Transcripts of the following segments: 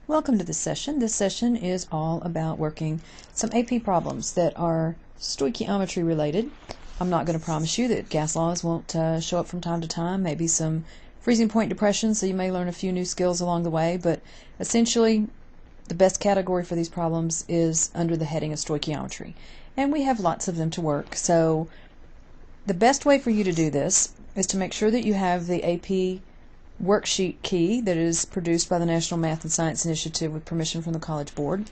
Welcome to this session. This session is all about working some AP problems that are stoichiometry related. I'm not going to promise you that gas laws won't show up from time to time, maybe some freezing point depression, so you may learn a few new skills along the way, but essentially the best category for these problems is under the heading of stoichiometry. And we have lots of them to work, so the best way for you to do this is to make sure that you have the AP worksheet key that is produced by the National Math and Science Initiative with permission from the College Board.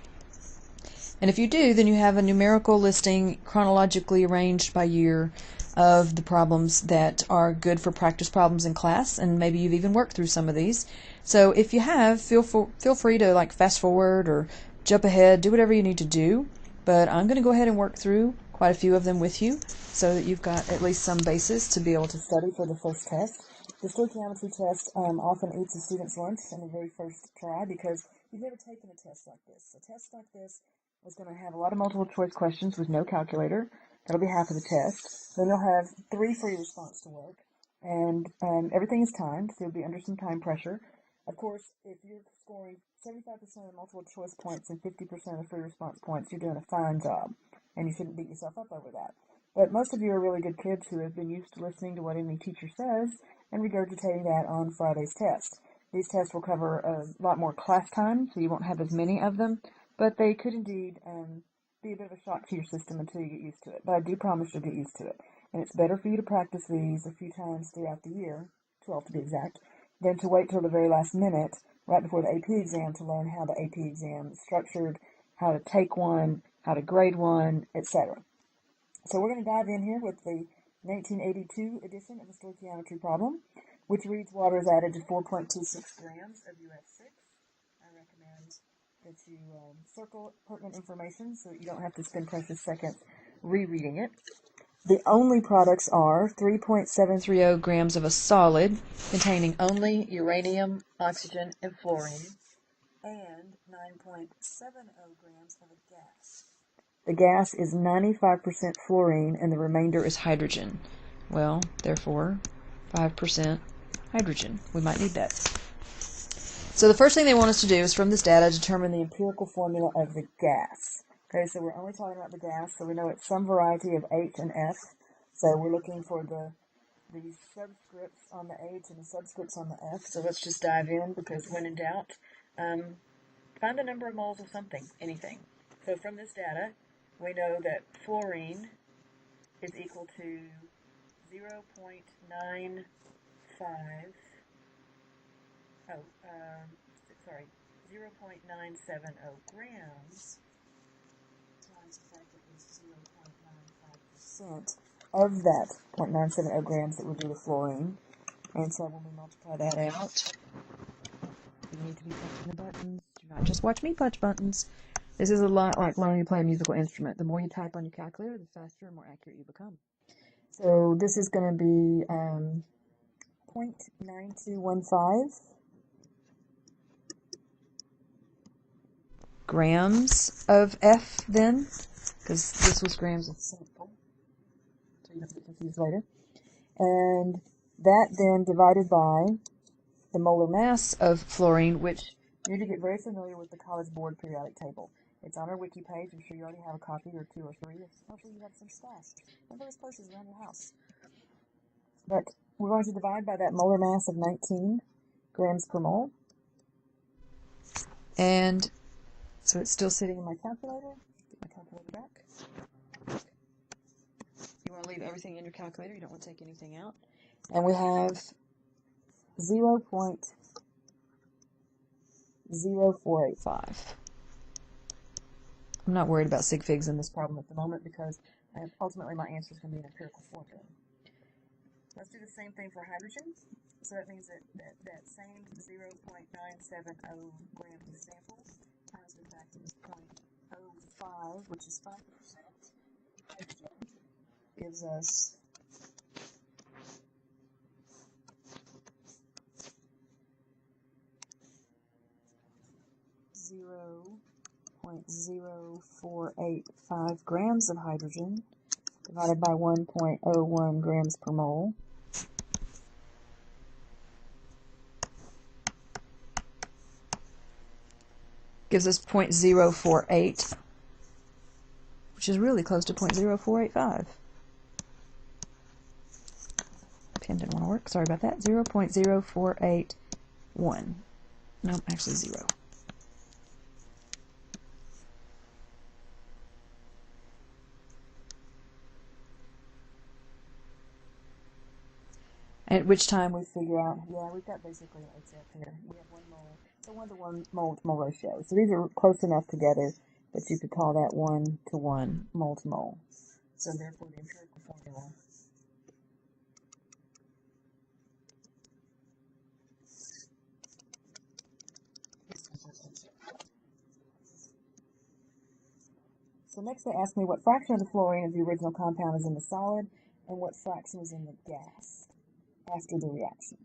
And if you do, then you have a numerical listing chronologically arranged by year of the problems that are good for practice problems in class, and maybe you've even worked through some of these. So if you have, feel free to fast forward or jump ahead, do whatever you need to do. But I'm going to go ahead and work through quite a few of them with you so that you've got at least some basis to be able to study for the first test. The stoichiometry test often eats a student's lunch in the very first try because you've never taken a test like this. A test like this is going to have a lot of multiple choice questions with no calculator. That'll be half of the test. Then you'll have 3 free response to work. And everything is timed, so you'll be under some time pressure. Of course, if you're scoring 75% of the multiple choice points and 50% of the free response points, you're doing a fine job. And you shouldn't beat yourself up over that. But most of you are really good kids who have been used to listening to what any teacher says and regurgitating that on Friday's test. These tests will cover a lot more class time, so you won't have as many of them, but they could indeed be a bit of a shock to your system until you get used to it. But I do promise you'll get used to it. And it's better for you to practice these a few times throughout the year, 12 to be exact, than to wait till the very last minute, right before the AP exam, to learn how the AP exam is structured, how to take one, how to grade one, etc. So we're going to dive in here with the 1982 edition of the stoichiometry problem, which reads water is added to 4.26 grams of UF6. I recommend that you circle pertinent information so that you don't have to spend precious seconds rereading it. The only products are 3.730 grams of a solid containing only uranium, oxygen, and fluorine, and 9.70 grams of a gas. The gas is 95% fluorine and the remainder is hydrogen. Well, therefore, 5% hydrogen. We might need that. So the first thing they want us to do is, from this data, determine the empirical formula of the gas. Okay, so we're only talking about the gas, so we know it's some variety of H and F. So we're looking for the subscripts on the H and the subscripts on the F. So let's just dive in, because when in doubt, find the number of moles of something, anything. So from this data, we know that fluorine is equal to 0.95, 0.970 grams times the fact that it's 0.95% of that 0.970 grams that would be the fluorine. And so when we multiply that out, you need to be punching the buttons. Do not just watch me punch buttons. This is a lot like learning to play a musical instrument. The more you type on your calculator, the faster and more accurate you become. So this is going to be 0.9215 grams of F then, because this was grams of sample, so you don't get confused later. And that then divided by the molar mass of fluorine, which you need to get very familiar with the College Board periodic table. It's on our wiki page. I'm sure you already have a copy or 2 or 3. Hopefully you have some stashed in various places around your house. But we're going to divide by that molar mass of 19 grams per mole. And so it's still sitting in my calculator. Get my calculator back. You want to leave everything in your calculator. You don't want to take anything out. And we have 0.0485. I'm not worried about sig figs in this problem at the moment because ultimately my answer is going to be an empirical formula. Let's do the same thing for hydrogen. So that means that same 0.970 grams of sample times the fact that it's 0.05, which is 5%, hydrogen, gives us 0.0485 grams of hydrogen divided by 1.01 grams per mole. gives us 0.048, which is really close to 0.0485. Pen didn't want to work. Sorry about that. 0.0481. Nope, actually 0. At which time we figure out, yeah, we've got basically an HF here. We have 1 mole. So 1 to 1 mole to mole ratio. So these are close enough together that you could call that 1 to 1 mole to mole. So therefore the empirical formula is HF. So next they ask me what fraction of the fluorine of the original compound is in the solid and what fraction is in the gas after the reaction.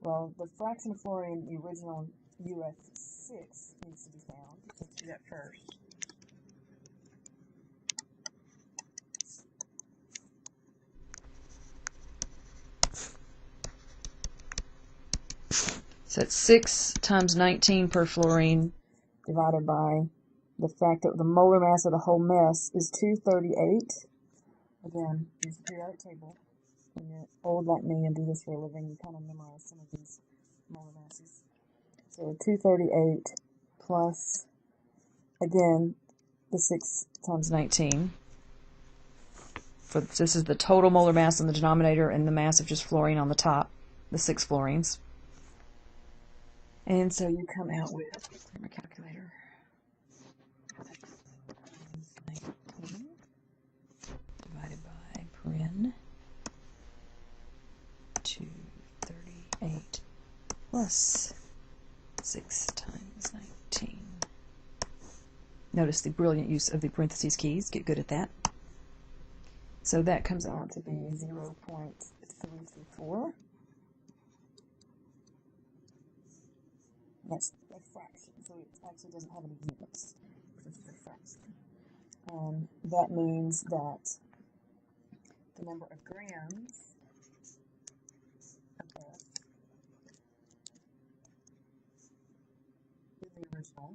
Well, the fraction of fluorine in the original UF6 needs to be found. Let's do that first. So it's 6 times 19 per fluorine divided by the fact that the molar mass of the whole mess is 238. Again, use the periodic table. When you're old like me and do this for a living, you kind of memorize some of these molar masses. So 238 plus, again, the 6 times 19. This is the total molar mass in the denominator and the mass of just fluorine on the top, the 6 fluorines. And so you come out with my calculator. 19 divided by paren 238 plus 6 times 19. Notice the brilliant use of the parentheses keys. Get good at that. So that comes out to be 0.324. That's a fraction, so it actually doesn't have any units. It's a fraction. That means that the number of grams of F in the original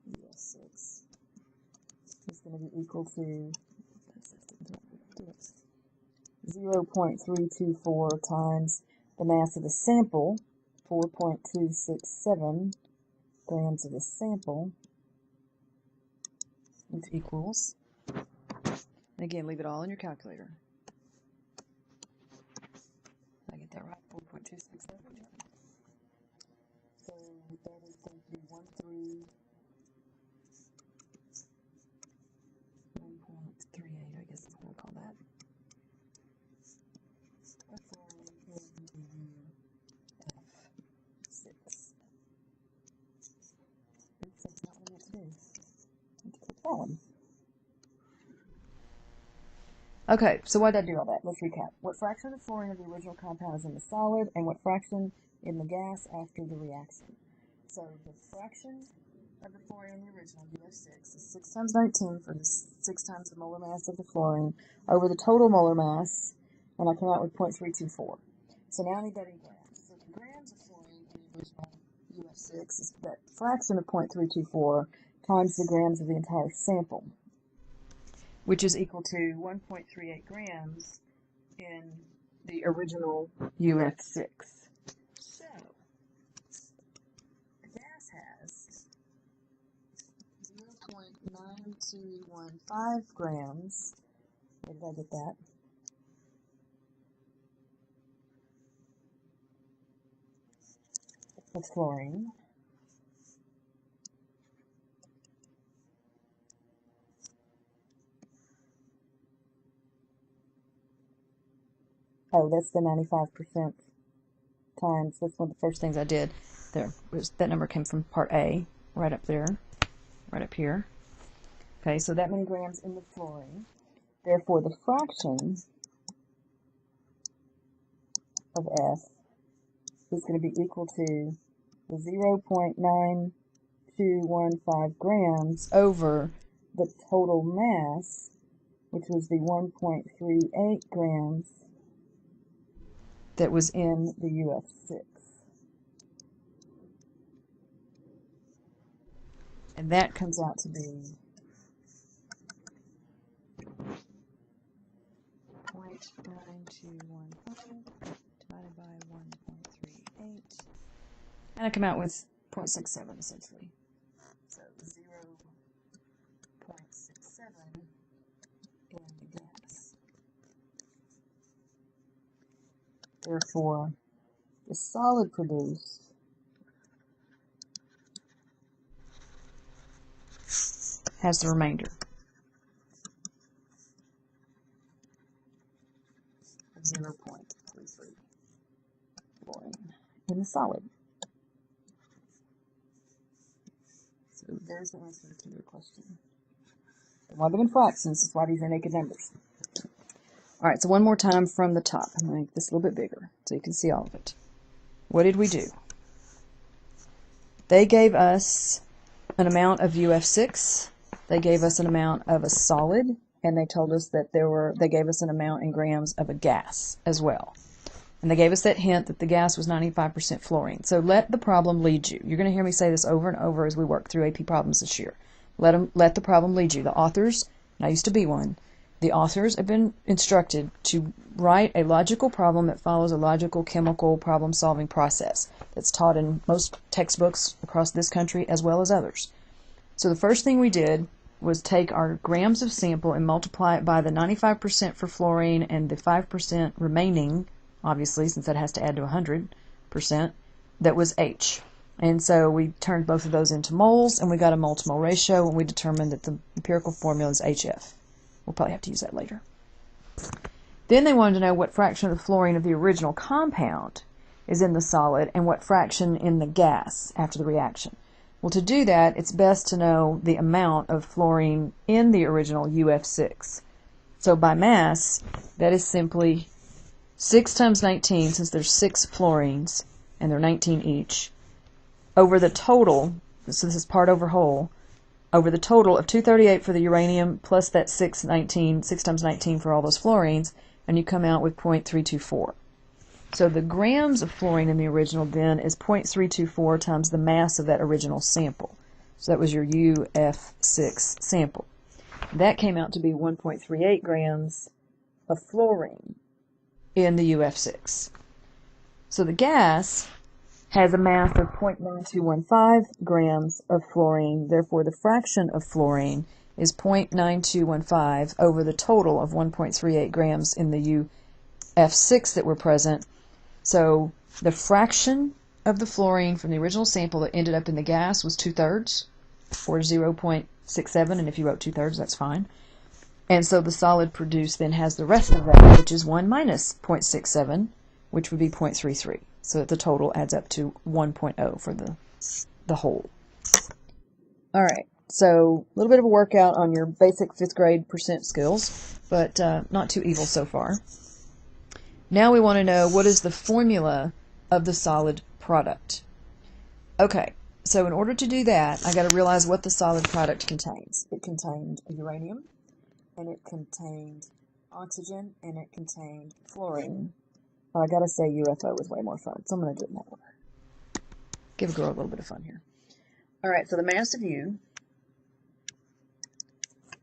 US6 is going to be equal to 0.324 times the mass of the sample, 4.267 grams of the sample, which equals, and again, leave it all in your calculator. Did I get that right? 4.267? So that is going to be 1.38, I guess is what we'll call that. F6. Oops, that's not what I meant to do. I need to click that one. Okay, so why did I do all that? Let's recap. What fraction of the fluorine of the original compound is in the solid, and what fraction in the gas after the reaction? So the fraction of the fluorine in the original, UF6, is 6 times 19 for the 6 times the molar mass of the fluorine over the total molar mass, and I come out with 0.324. So now I need that in grams. So the grams of fluorine in the original UF6 is that fraction of 0.324 times the grams of the entire sample, which is equal to 1.38 grams in the original UF6. So the gas has 0.9215 grams. Where did I get that? Of fluorine. Oh, that's the 95% times. That's one of the first things I did. There was, that number came from part A, right up there, right up here. Okay, so that many grams in the fluorine. Therefore, the fraction of F is going to be equal to the 0.9215 grams over the total mass, which was the 1.38 grams that was in the UF6. And that comes out to be 0.9215 divided by 1.38. And I come out with 0.67 essentially. So 0.67 in the gas. Therefore, the solid produced has the remainder of 0.33 fluorine in the solid. So there's the answer to your question. Why they're in fractions is why these are naked numbers. All right, so one more time from the top. I'm going to make this a little bit bigger so you can see all of it. What did we do? They gave us an amount of UF6. They gave us an amount of a solid, and they told us that they gave us an amount in grams of a gas as well. And they gave us that hint that the gas was 95% fluorine. So let the problem lead you. You're going to hear me say this over and over as we work through AP problems this year. Let the problem lead you. The authors, and I used to be one, the authors have been instructed to write a logical problem that follows a logical chemical problem-solving process that's taught in most textbooks across this country as well as others. So the first thing we did was take our grams of sample and multiply it by the 95% for fluorine and the 5% remaining, obviously, since that has to add to 100%, that was H. And so we turned both of those into moles, and we got a mole-to-mole ratio, and we determined that the empirical formula is HF. We'll probably have to use that later. Then they wanted to know what fraction of the fluorine of the original compound is in the solid and what fraction in the gas after the reaction. Well, to do that, it's best to know the amount of fluorine in the original UF6. So by mass, that is simply 6 times 19, since there's 6 fluorines, and they're 19 each, over the total, so this is part over whole, over the total of 238 for the uranium plus that 6 times 19 for all those fluorines, and you come out with 0.324. So the grams of fluorine in the original then is 0.324 times the mass of that original sample. So that was your UF6 sample. That came out to be 1.38 grams of fluorine in the UF6. So the gas has a mass of 0.9215 grams of fluorine. Therefore, the fraction of fluorine is 0.9215 over the total of 1.38 grams in the UF6 that were present. So the fraction of the fluorine from the original sample that ended up in the gas was 2/3, or 0.67, and if you wrote 2/3, that's fine. And so the solid produced then has the rest of that, which is 1 minus 0.67, which would be 0.33. So that the total adds up to 1.0 for the whole. All right, so a little bit of a workout on your basic 5th grade percent skills, but not too evil so far. Now we want to know what is the formula of the solid product. Okay, so in order to do that, I got to realize what the solid product contains. It contained uranium, and it contained oxygen, and it contained fluorine. I gotta say UFO was way more fun, so I'm gonna do it in that order. Give a girl a little bit of fun here. All right, so the mass of U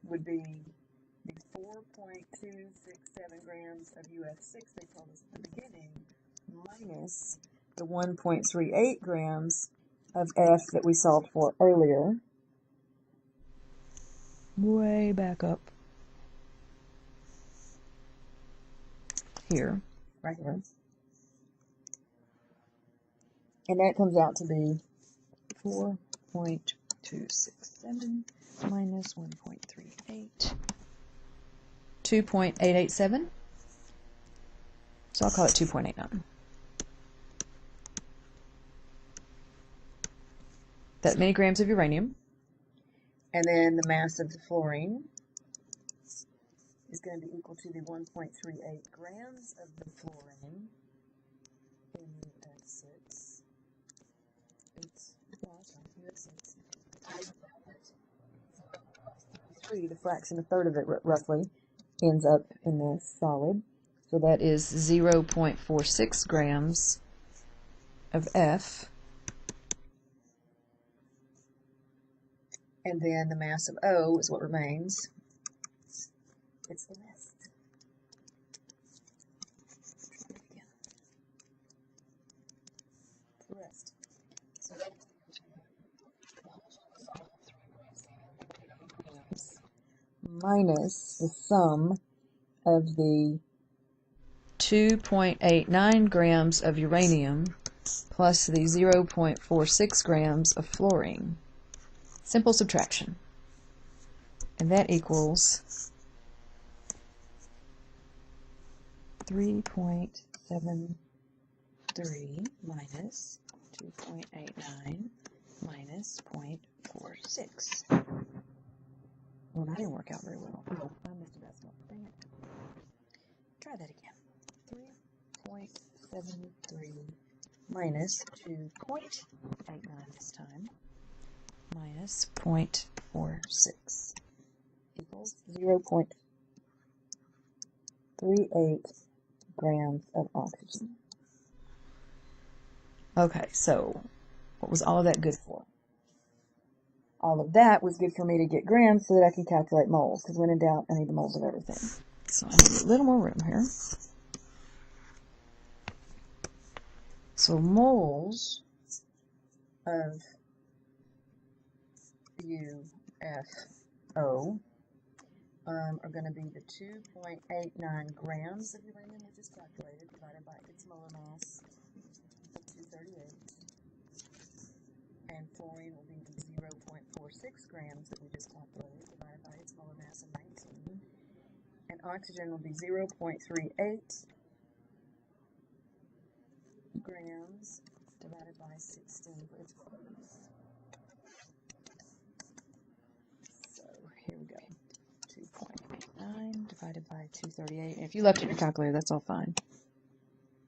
would be the 4.267 grams of UF6 they told us at the beginning, minus the 1.38 grams of F that we solved for earlier. Way back up here, right here. And that comes out to be 4.267 minus 1.38, 2.887. So I'll call it 2.89. That many grams of uranium. And then the mass of the fluorine is going to be equal to the 1.38 grams of the fluorine in UF6. The fraction, a third of it roughly, ends up in the solid. So that is 0.46 grams of F. And then the mass of O is what remains. It's the rest. The rest. So minus the sum of the 2.89 grams of uranium plus the 0.46 grams of fluorine. Simple subtraction. And that equals 3.73 minus 2.89 minus 0.46. Well, that didn't work out very well. Oh, I missed a decimal. Dang it. Try that again. 3.73 minus 2.89 this time minus 0.46 equals 0.38 grams of oxygen. Okay, so what was all of that good for? All of that was good for me to get grams so that I can calculate moles, because when in doubt, I need the moles of everything. So I need a little more room here. So moles of UFO are going to be the 2.89 grams of uranium, which is calculated, divided by its molar mass of 238. And fluorine will be the 0.46 grams that we just calculated, divided by its molar mass of 19. And oxygen will be 0.38 grams divided by 16 for its molar mass. So here we go. 2.89 divided by 238. And if you left it in your calculator, that's all fine.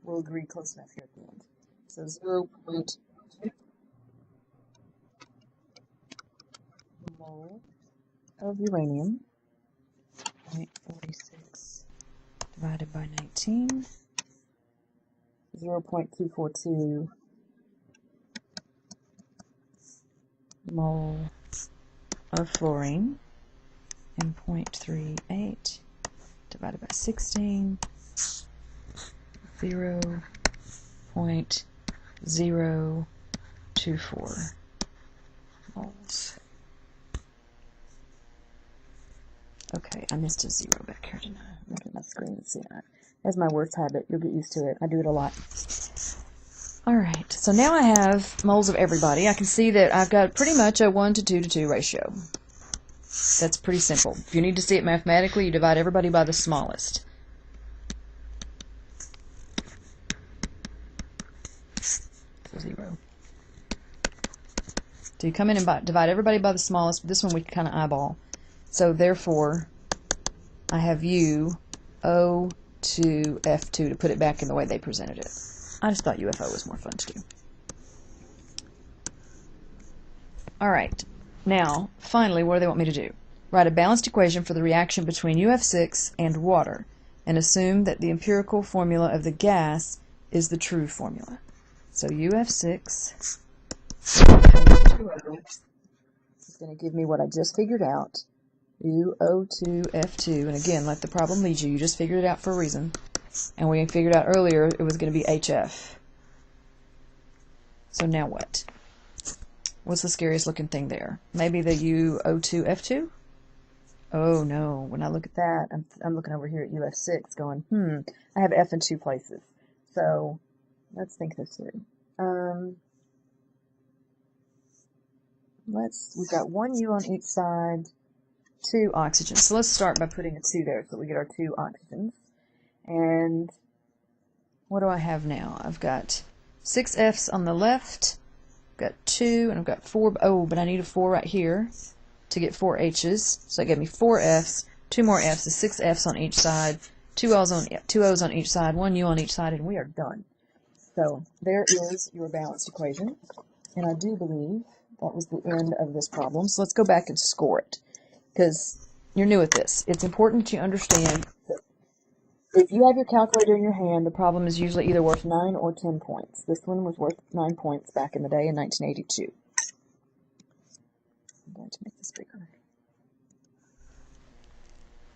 We'll agree close enough here at the end. So 0.2 mole of uranium, 0.46 divided by 19, 0.242 mole of fluorine, and 0.38 divided by 16, 0.024 moles. Okay, I missed a zero back here, didn't I? Look at my screen and see that. That's my worst habit. You'll get used to it. I do it a lot. Alright, so now I have moles of everybody. I can see that I've got pretty much a 1 to 2 to 2 ratio. That's pretty simple. If you need to see it mathematically, you divide everybody by the smallest. So 0. So you come in and divide everybody by the smallest. This one we can kind of eyeball. So therefore, I have U, O, 2, F2 to put it back in the way they presented it. I just thought UFO was more fun to do. Alright, now, finally, what do they want me to do? Write a balanced equation for the reaction between UF6 and water, and assume that the empirical formula of the gas is the true formula. So UF6 is going to give me what I just figured out. UO2F2, and again, let the problem lead you. You just figured it out for a reason. And we figured out earlier it was going to be HF. So now what? What's the scariest looking thing there? Maybe the UO2F2? Oh no, when I look at that, I'm looking over here at UF6 going, I have F in 2 places. So let's think this through. We've got 1 U on each side, 2 oxygens. So let's start by putting a 2 there so we get our 2 oxygens. And what do I have now? I've got 6 F's on the left, I've got 2, and I've got 4. Oh, but I need a 4 right here to get 4 H's. So that gave me 4 F's, 2 more F's, so 6 F's on each side, 2 O's on each side, 1 U on each side, and we are done. So there is your balanced equation. And I do believe that was the end of this problem. So let's go back and score it, because you're new at this. It's important that you understand that If you have your calculator in your hand, the problem is usually either worth 9 or 10 points. This one was worth 9 points back in the day in 1982. I'm going to make this bigger.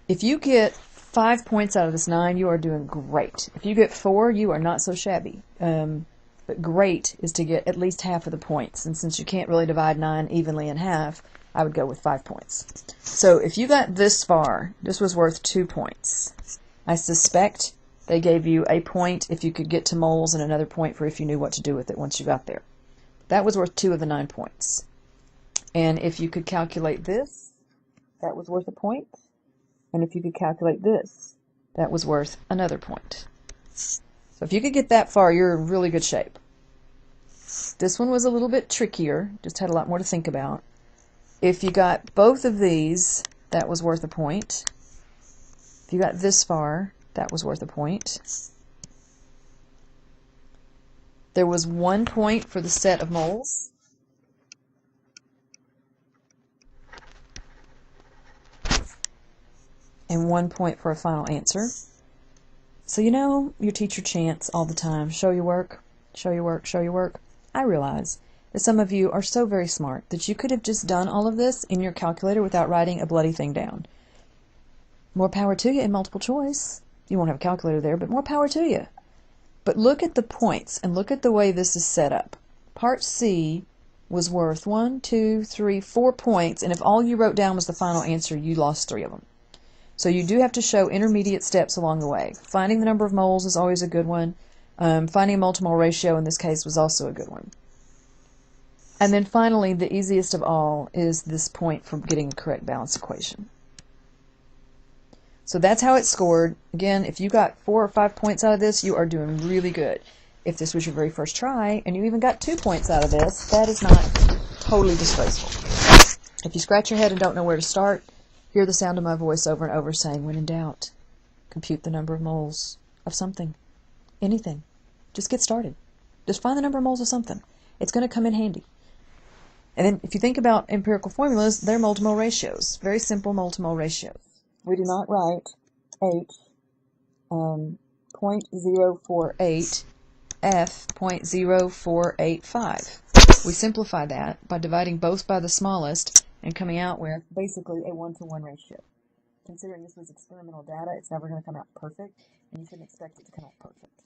If you get 5 points out of this 9, you are doing great. If you get 4, you are not so shabby. But great is to get at least half of the points. And since you can't really divide 9 evenly in half, I would go with 5 points. So if you got this far, this was worth 2 points. I suspect they gave you a point if you could get to moles and another point for if you knew what to do with it once you got there. That was worth 2 of the 9 points. And if you could calculate this, that was worth a point. And if you could calculate this, that was worth another point. So if you could get that far, you're in really good shape. This one was a little bit trickier, just had a lot more to think about. If you got both of these, that was worth a point. If you got this far, that was worth a point. There was 1 point for the set of moles. And 1 point for a final answer. So you know your teacher chants all the time, show your work, show your work, show your work. I realize that some of you are so very smart that you could have just done all of this in your calculator without writing a bloody thing down. More power to you in multiple choice. You won't have a calculator there, but more power to you. But look at the points and look at the way this is set up. Part C was worth 1, 2, 3, 4 points, and if all you wrote down was the final answer, you lost 3 of them. So you do have to show intermediate steps along the way. Finding the number of moles is always a good one. Finding a multimole ratio in this case was also a good one. And then finally, the easiest of all is this point for getting a correct balance equation. So that's how it's scored. Again, if you got 4 or 5 points out of this, you are doing really good. If this was your very first try and you even got 2 points out of this, that is not totally disgraceful. If you scratch your head and don't know where to start, hear the sound of my voice over and over saying, when in doubt, compute the number of moles of something. Anything. Just get started. Just find the number of moles of something. It's going to come in handy. And then if you think about empirical formulas, they're multimole ratios. Very simple multimole ratios. We do not write H 0.048 F 0.0485. We simplify that by dividing both by the smallest and coming out with basically a 1-to-1 ratio. Considering this was experimental data, it's never going to come out perfect, and you shouldn't expect it to come out perfect.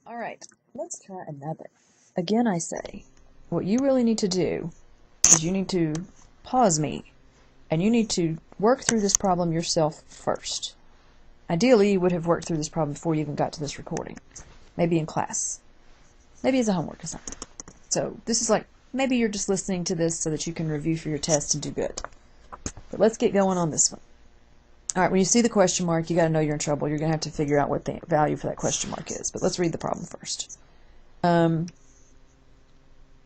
All right, let's try another. Again, I say, what you really need to do is you need to pause me, and you need to work through this problem yourself first. Ideally, you would have worked through this problem before you even got to this recording. Maybe in class. Maybe as a homework assignment. So this is like, maybe you're just listening to this so that you can review for your test and do good. But let's get going on this one. All right, when you see the question mark, you got to know you're in trouble. You're going to have to figure out what the value for that question mark is. But let's read the problem first.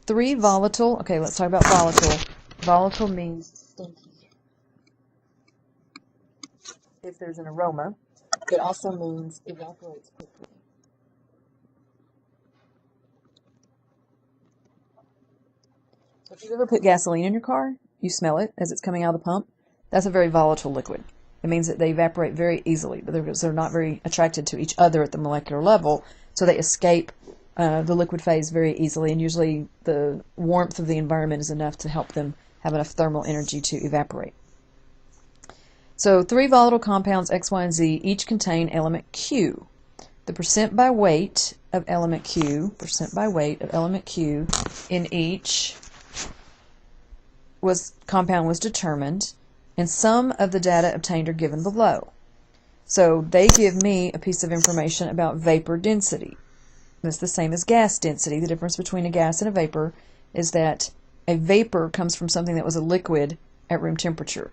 3 volatile. Okay, let's talk about volatile. Volatile means stinky. If there's an aroma, it also means evaporates quickly. So if you've ever put gasoline in your car, you smell it as it's coming out of the pump. That's a very volatile liquid. It means that they evaporate very easily, but they're not very attracted to each other at the molecular level, so they escape the liquid phase very easily, and usually the warmth of the environment is enough to help them have enough thermal energy to evaporate. So 3 volatile compounds, X, Y, and Z, each contain element Q. The percent by weight of element Q in each compound was determined, and some of the data obtained are given below. So they give me a piece of information about vapor density. It's the same as gas density. The difference between a gas and a vapor is that a vapor comes from something that was a liquid at room temperature,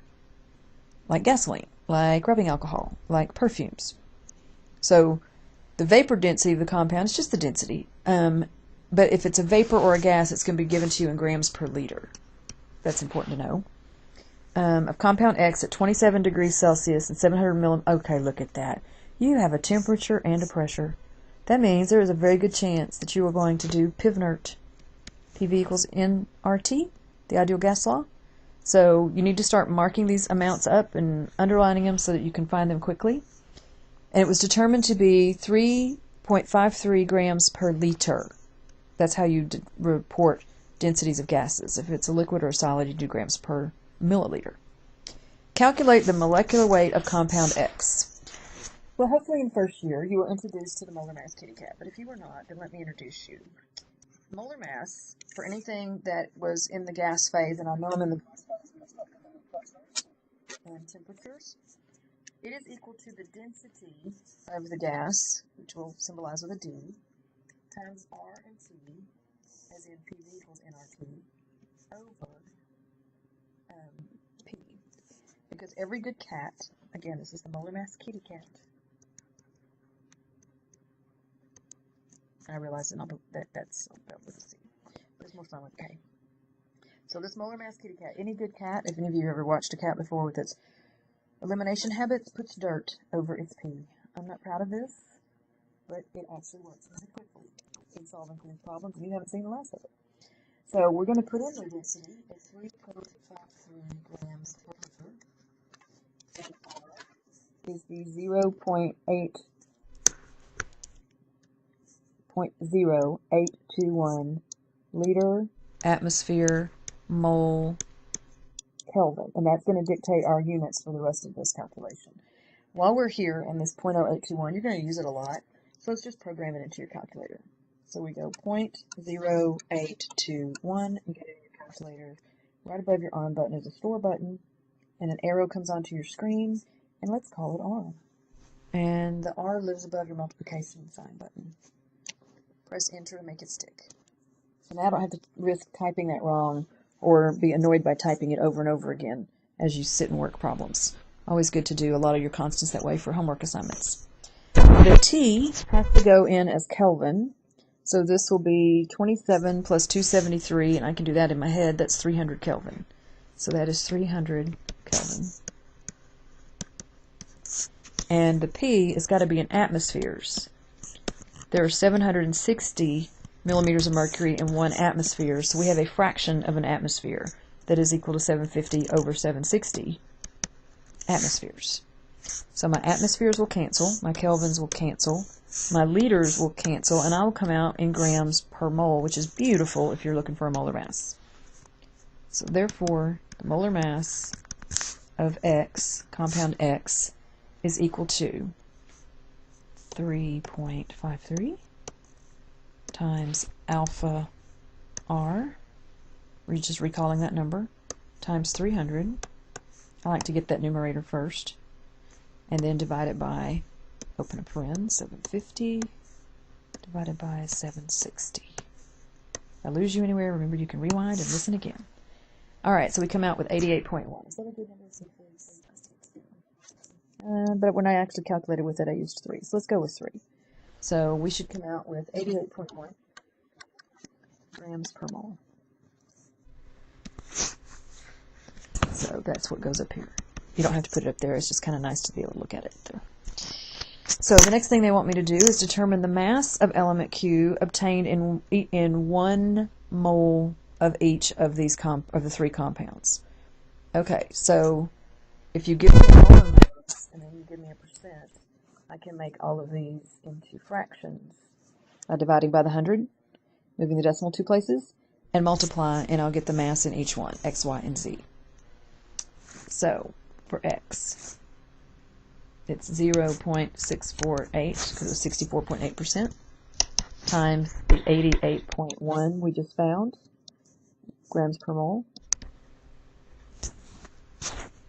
like gasoline, like rubbing alcohol, like perfumes. So the vapor density of the compound is just the density. But if it's a vapor or a gas, it's going to be given to you in grams per liter. That's important to know. Of compound X at 27 degrees Celsius and 700 millim. Okay, look at that. You have a temperature and a pressure. That means there is a very good chance that you are going to do PV-NRT. PV equals nRT, the ideal gas law. So you need to start marking these amounts up and underlining them so that you can find them quickly. And it was determined to be 3.53 grams per liter. That's how you report densities of gases. If it's a liquid or a solid, you do grams per milliliter. Calculate the molecular weight of compound X. Well, hopefully in first year you were introduced to the molar mass kitty cat, but if you were not, then let me introduce you. Molar mass, for anything that was in the gas phase, and I know I'm in the and temperatures, it is equal to the density of the gas, which we'll symbolize with a D, times R and T, as in PV equals nRT, over P. Because every good cat, again, this is the molar mass kitty cat. I realize that's spelled with a C, but it's more fun with K. So this molar mass kitty cat, any good cat, if any of you ever watched a cat before with its elimination habits, puts dirt over its pee. I'm not proud of this, but it actually works really quickly in solving clean problems, and you haven't seen the last of it. So we're going to put in the density of 3.53 grams per liter. Is the 0.0821 liter atmosphere mole Kelvin, and that's going to dictate our units for the rest of this calculation. While we're here in this 0.0821, you're going to use it a lot, so let's just program it into your calculator. So we go 0.0821, you get it in your calculator. Right above your on button is a store button, and an arrow comes onto your screen, and let's call it R. And the R lives above your multiplication sign button. Press enter to make it stick. So now I don't have to risk typing that wrong or be annoyed by typing it over and over again as you sit and work problems. Always good to do a lot of your constants that way for homework assignments. The T has to go in as Kelvin. So this will be 27 plus 273, and I can do that in my head. That's 300 Kelvin. So that is 300 Kelvin. And the P has got to be in atmospheres. There are 760 millimeters of mercury in 1 atmosphere, so we have a fraction of an atmosphere that is equal to 750 over 760 atmospheres. So my atmospheres will cancel, my kelvins will cancel, my liters will cancel, and I will come out in grams per mole, which is beautiful if you're looking for a molar mass. So therefore, the molar mass of X, compound X, is equal to 3.53 times alpha R, we're just recalling that number, times 300. I like to get that numerator first, and then divide it by, open a paren, 750 divided by 760. If I lose you anywhere, remember you can rewind and listen again. Alright, so we come out with 88.1. Is that a good number? But when I actually calculated with it, I used 3. So let's go with 3. So we should come out with 88.1 grams per mole. So that's what goes up here. You don't have to put it up there. It's just kind of nice to be able to look at it. So the next thing they want me to do is determine the mass of element Q obtained in 1 mole of each of these of the 3 compounds. Okay, so if you give me a molar mass and then you give me a percent, I can make all of these into fractions by dividing by the 100, moving the decimal 2 places, and multiply, and I'll get the mass in each one, X, Y, and Z. So for X, it's 0.648 because it was 64.8% times the 88.1 we just found grams per mole,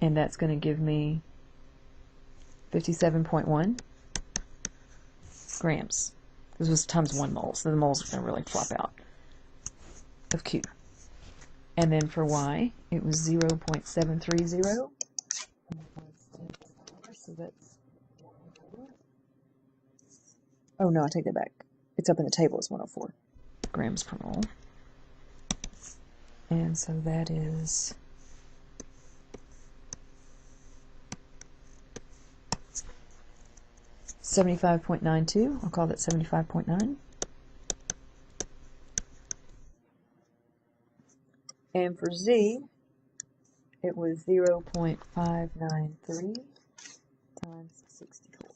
and that's going to give me 57.1 grams. This was times 1 mole, so the moles are going to really flop out of Q. And then for Y, it was 0.730. So that's, oh no, I take that back. It's up in the table, it's 104 grams per mole. And so that is 75.92. I'll call that 75.9. And for Z, it was 0.593 times 64.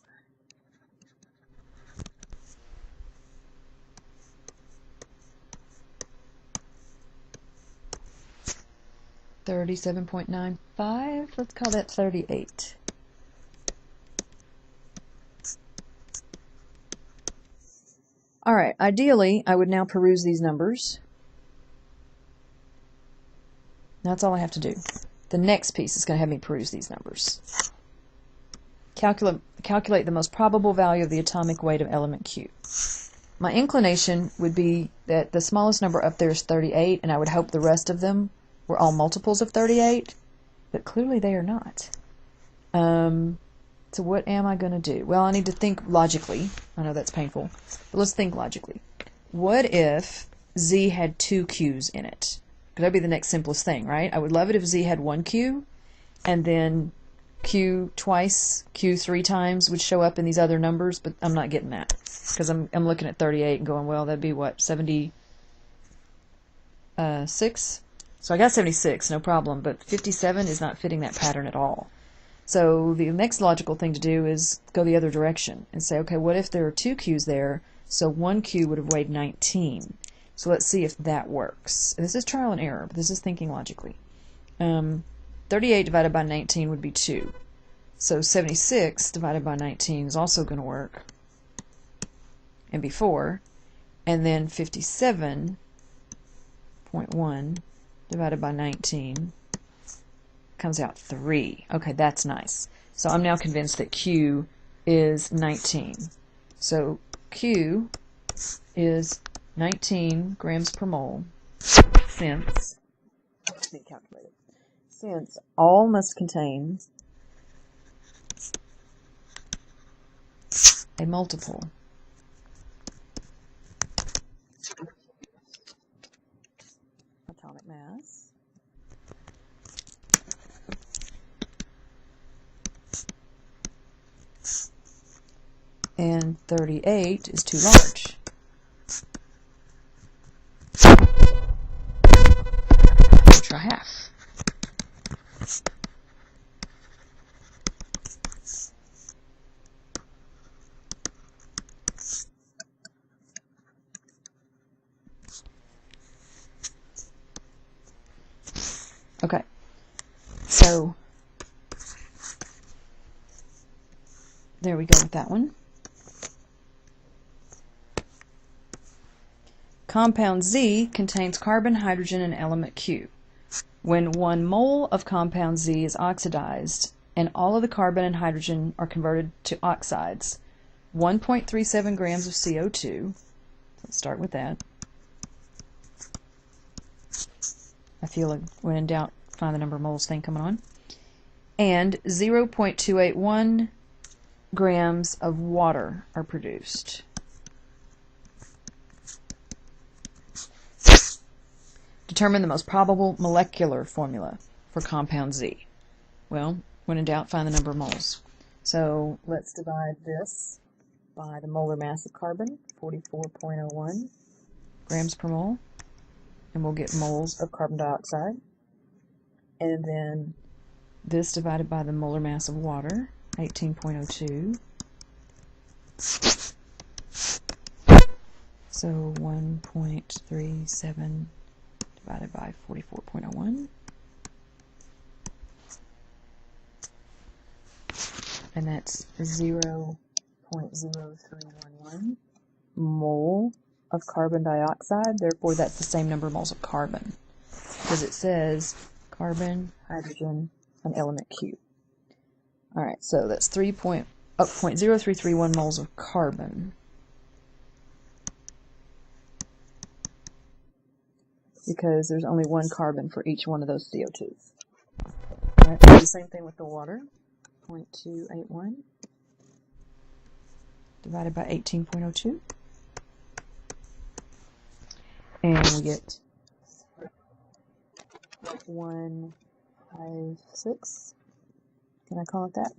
37.95. Let's call that 38. All right, ideally, I would now peruse these numbers. That's all I have to do. The next piece is going to have me peruse these numbers. Calculate the most probable value of the atomic weight of element Q. My inclination would be that the smallest number up there is 38, and I would hope the rest of them were all multiples of 38, but clearly they are not. So what am I going to do? Well, I need to think logically. I know that's painful, but let's think logically. What if Z had 2 Q's in it? Because that'd be the next simplest thing, right? I would love it if Z had 1 Q, and then Q twice, Q 3 times would show up in these other numbers, but I'm not getting that. Because I'm looking at 38 and going, well, that'd be what, 76? So I got 76, no problem, but 57 is not fitting that pattern at all. So the next logical thing to do is go the other direction and say, okay, what if there are 2 Q's there? So 1 Q would have weighed 19. So let's see if that works. And this is trial and error, but this is thinking logically. 38 divided by 19 would be 2. So 76 divided by 19 is also going to work and be 4. And then 57.1 divided by 19 comes out 3. Okay, that's nice. So I'm now convinced that Q is 19. So Q is 19 grams per mole since all must contain a multiple atomic mass and 38 is too large. Try half. Okay, so there we go with that one. Compound Z contains carbon, hydrogen, and element Q. When 1 mole of compound Z is oxidized and all of the carbon and hydrogen are converted to oxides, 1.37 grams of CO2, let's start with that. I feel like when in doubt, find the number of moles thing coming on. And 0.281 grams of water are produced. Determine the most probable molecular formula for compound Z. Well, when in doubt, find the number of moles. So let's divide this by the molar mass of carbon, 44.01 grams per mole, and we'll get moles of carbon dioxide. And then this divided by the molar mass of water, 18.02. So 1.37 divided by 44.01. And that's 0.0311 mole of carbon dioxide. Therefore, that's the same number of moles of carbon, because it says carbon, hydrogen, and element Q. All right, so that's 0.0331 moles of carbon. Because there's only 1 carbon for each one of those CO2s. All right, do the same thing with the water. 0.281 divided by 18.02. And we get 156. Can I call it that?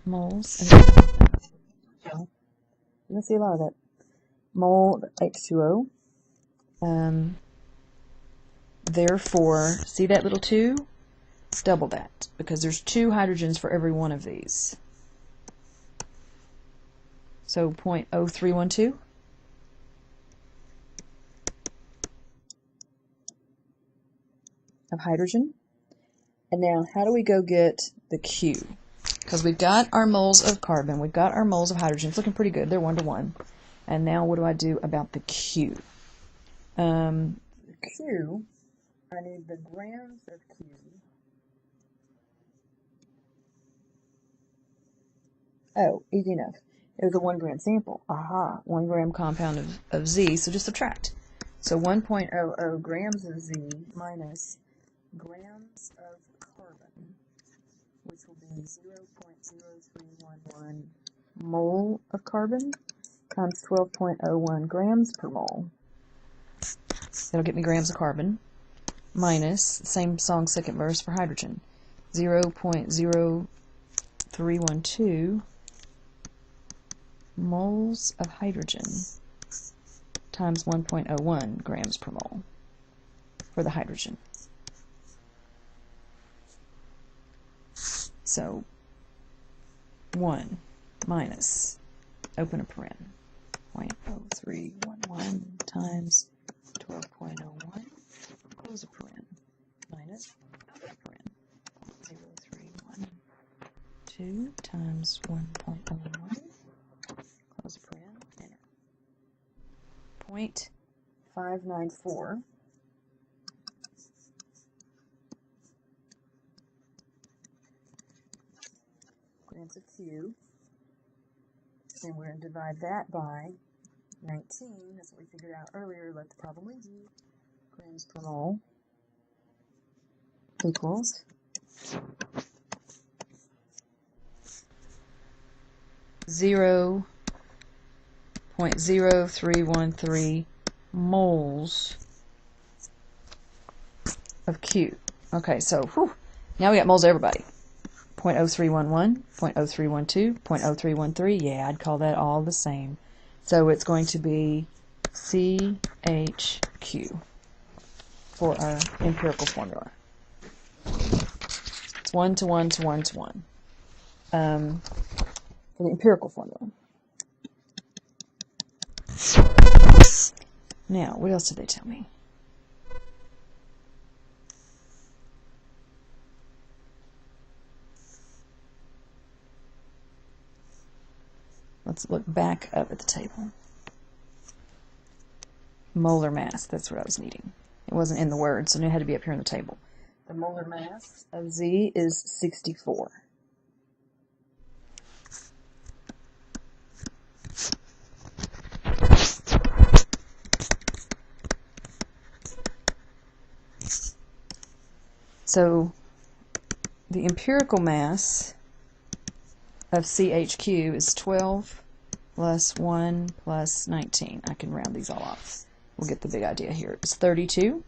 Moles. You're going to see a lot of that. Mole H2O. Therefore, see that little 2? Double that, because there's 2 hydrogens for every one of these. So 0.0312. of hydrogen. And now, how do we go get the Q? Because we've got our moles of carbon, we've got our moles of hydrogen. It's looking pretty good. They're 1 to 1. And now, what do I do about the Q? Q, I need the grams of Q. Oh, easy enough. It was a 1 gram sample. Aha, 1 gram compound of Z, so just subtract. So 1.00 grams of Z minus grams of carbon, which will be 0.0311 mole of carbon times 12.01 grams per mole. That'll get me grams of carbon minus, same song, second verse for hydrogen, 0.0312 moles of hydrogen times 1.01 grams per mole for the hydrogen. So 1 minus, open a paren, 0.0311 times 12.01, close a paren, minus, open a paren, 0.0312 times 1.01, close a paren, enter. 0.594 grams of Q. Then we're going to divide that by 19. That's what we figured out earlier. Let the problem leave you. Grams per mole equals 0.0313 moles of Q. Okay, so now we got moles of everybody. 0.0311, 0.0312, 0.0313. Yeah, I'd call that all the same. So it's going to be CHQ for our empirical formula. It's 1 to 1 to 1 to 1 for the empirical formula. Now, what else did they tell me? Let's look back up at the table. Molar mass, that's what I was needing. It wasn't in the word, so it had to be up here in the table. The molar mass of Z is 64. So the empirical mass of CHQ is 12 plus 1 plus 19. I can round these all off. We'll get the big idea here. It's 32.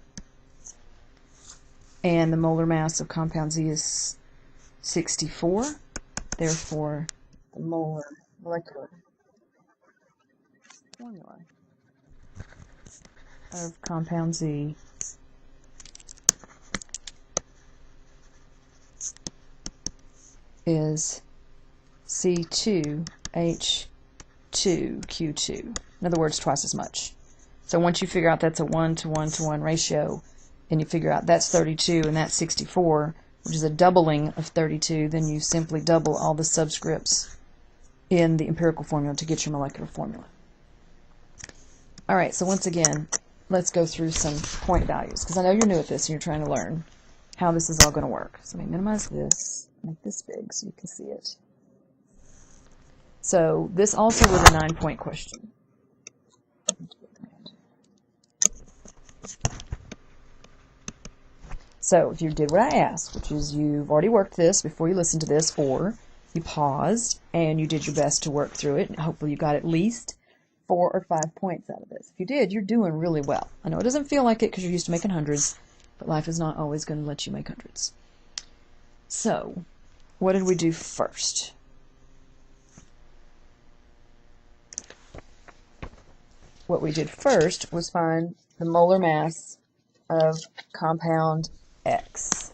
And the molar mass of compound Z is 64. Therefore, the molecular formula of compound Z is C2H2Q2. In other words, twice as much. So once you figure out that's a 1 to 1 to 1 ratio, and you figure out that's 32 and that's 64, which is a doubling of 32, then you simply double all the subscripts in the empirical formula to get your molecular formula. All right, so once again, let's go through some point values, because I know you're new at this and you're trying to learn how this is all going to work. So let me minimize this, make this big so you can see it. So this also was a 9-point question. So if you did what I asked, which is you've already worked this before you listened to this, or you paused and you did your best to work through it, and hopefully you got at least 4 or 5 points out of this. If you did, you're doing really well. I know it doesn't feel like it because you're used to making hundreds, but life is not always going to let you make hundreds. So, what did we do first? What we did first was find the molar mass of compound X.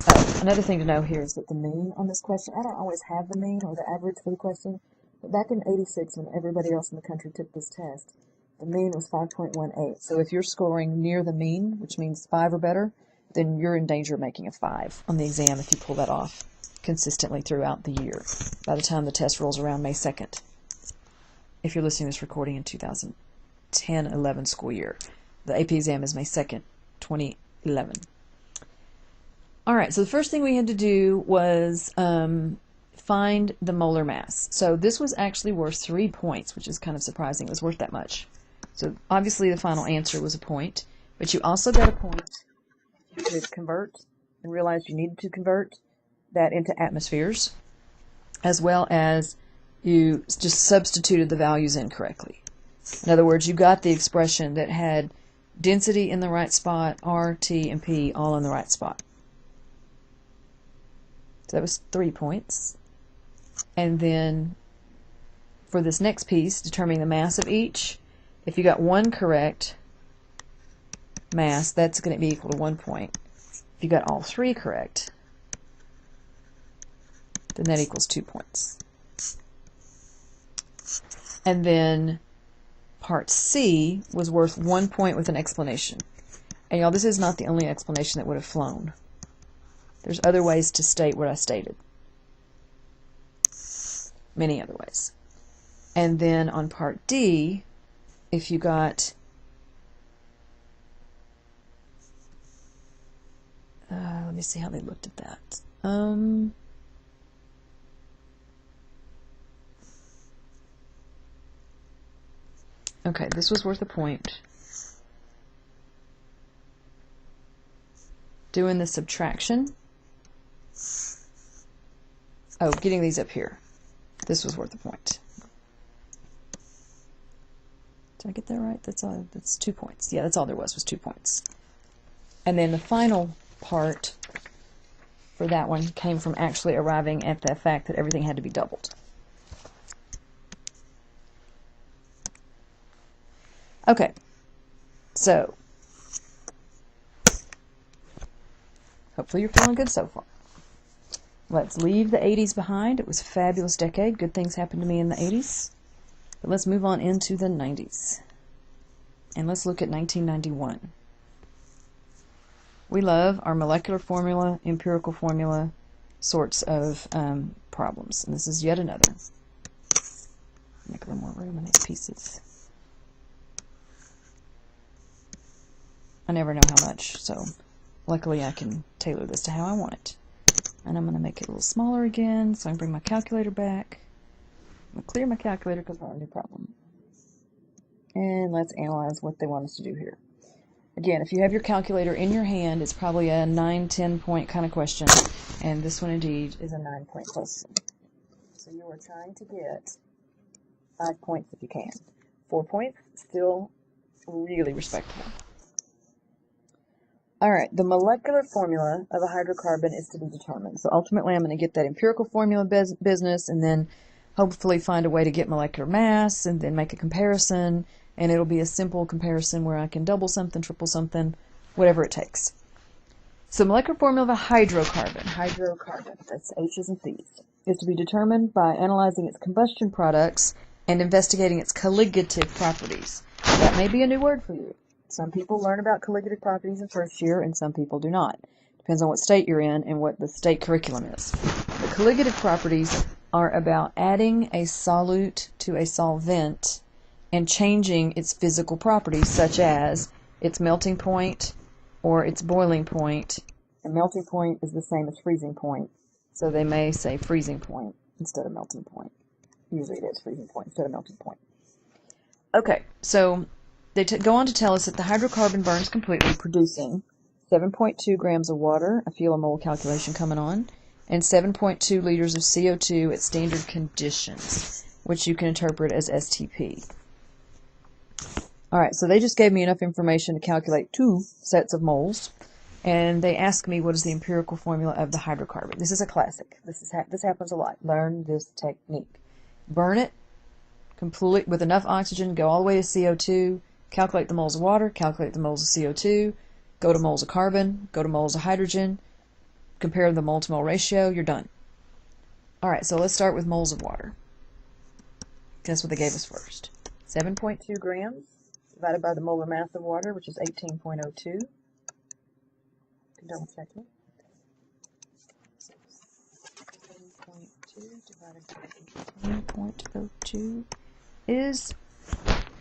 Oh, another thing to know here is that the mean on this question, I don't always have the mean or the average for the question, but back in '86 when everybody else in the country took this test, The mean was 5.18. So if you're scoring near the mean, which means 5 or better, then you're in danger of making a 5 on the exam if you pull that off consistently throughout the year by the time the test rolls around May 2nd. If you're listening to this recording in 2010-11 school year. The AP exam is May 2nd, 2011. All right, so the first thing we had to do was find the molar mass. So this was actually worth 3 points, which is kind of surprising. It was worth that much. So obviously the final answer was a point, but you also got a point if you could convert and realize you needed to convert that into atmospheres, as well as you just substituted the values incorrectly. In other words, you got the expression that had density in the right spot, R, T, and P all in the right spot. So that was 3 points. And then for this next piece, determining the mass of each, if you got one correct mass, that's going to be equal to 1 point. If you got all 3 correct, then that equals 2 points. And then part C was worth 1 point with an explanation. And y'all, this is not the only explanation that would have flown. There's other ways to state what I stated. Many other ways. And then on part D, if you got let me see how they looked at that. Okay, this was worth a point. Doing the subtraction. Oh, getting these up here. This was worth a point. Did I get that right? That's 2 points. Yeah, that's all there was 2 points. And then the final part for that one came from actually arriving at the fact that everything had to be doubled. Okay, so hopefully you're feeling good so far. Let's leave the 80s behind. It was a fabulous decade. Good things happened to me in the 80s. But let's move on into the 90s. And let's look at 1991. We love our molecular formula, empirical formula sorts of problems. And this is yet another. Make a little more room in these pieces. I never know how much, so luckily I can tailor this to how I want it. And I'm going to make it a little smaller again, so I can bring my calculator back. I'm going to clear my calculator because I have a new problem. And let's analyze what they want us to do here. Again, if you have your calculator in your hand, it's probably a 9-10 point kind of question. And this one indeed is a 9-point question. So you are trying to get 5 points if you can. 4 points, still really respectable. All right, the molecular formula of a hydrocarbon is to be determined. So ultimately, I'm going to get that empirical formula business and then hopefully find a way to get molecular mass and then make a comparison. And it'll be a simple comparison where I can double something, triple something, whatever it takes. So molecular formula of a hydrocarbon, that's H's and C's, is to be determined by analyzing its combustion products and investigating its colligative properties. That may be a new word for you. Some people learn about colligative properties in first year, and some people do not. Depends on what state you're in and what the state curriculum is. The colligative properties are about adding a solute to a solvent and changing its physical properties, such as its melting point or its boiling point. And melting point is the same as freezing point, so they may say freezing point instead of melting point. Usually it is freezing point instead of melting point. Okay, so they go on to tell us that the hydrocarbon burns completely, producing 7.2 grams of water, I feel a mole calculation coming on, and 7.2 liters of CO2 at standard conditions, which you can interpret as STP. All right, so they just gave me enough information to calculate 2 sets of moles, and they asked me what is the empirical formula of the hydrocarbon. This is a classic. This happens a lot. Learn this technique. Burn it complete with enough oxygen, go all the way to CO2, calculate the moles of water, calculate the moles of CO2, go to moles of carbon, go to moles of hydrogen, compare the mole-to-mole ratio, you're done. All right, so let's start with moles of water. That's what they gave us first. 7.2 grams divided by the molar mass of water, which is 18.02. You can double check it. 18.2 divided by 18.02 is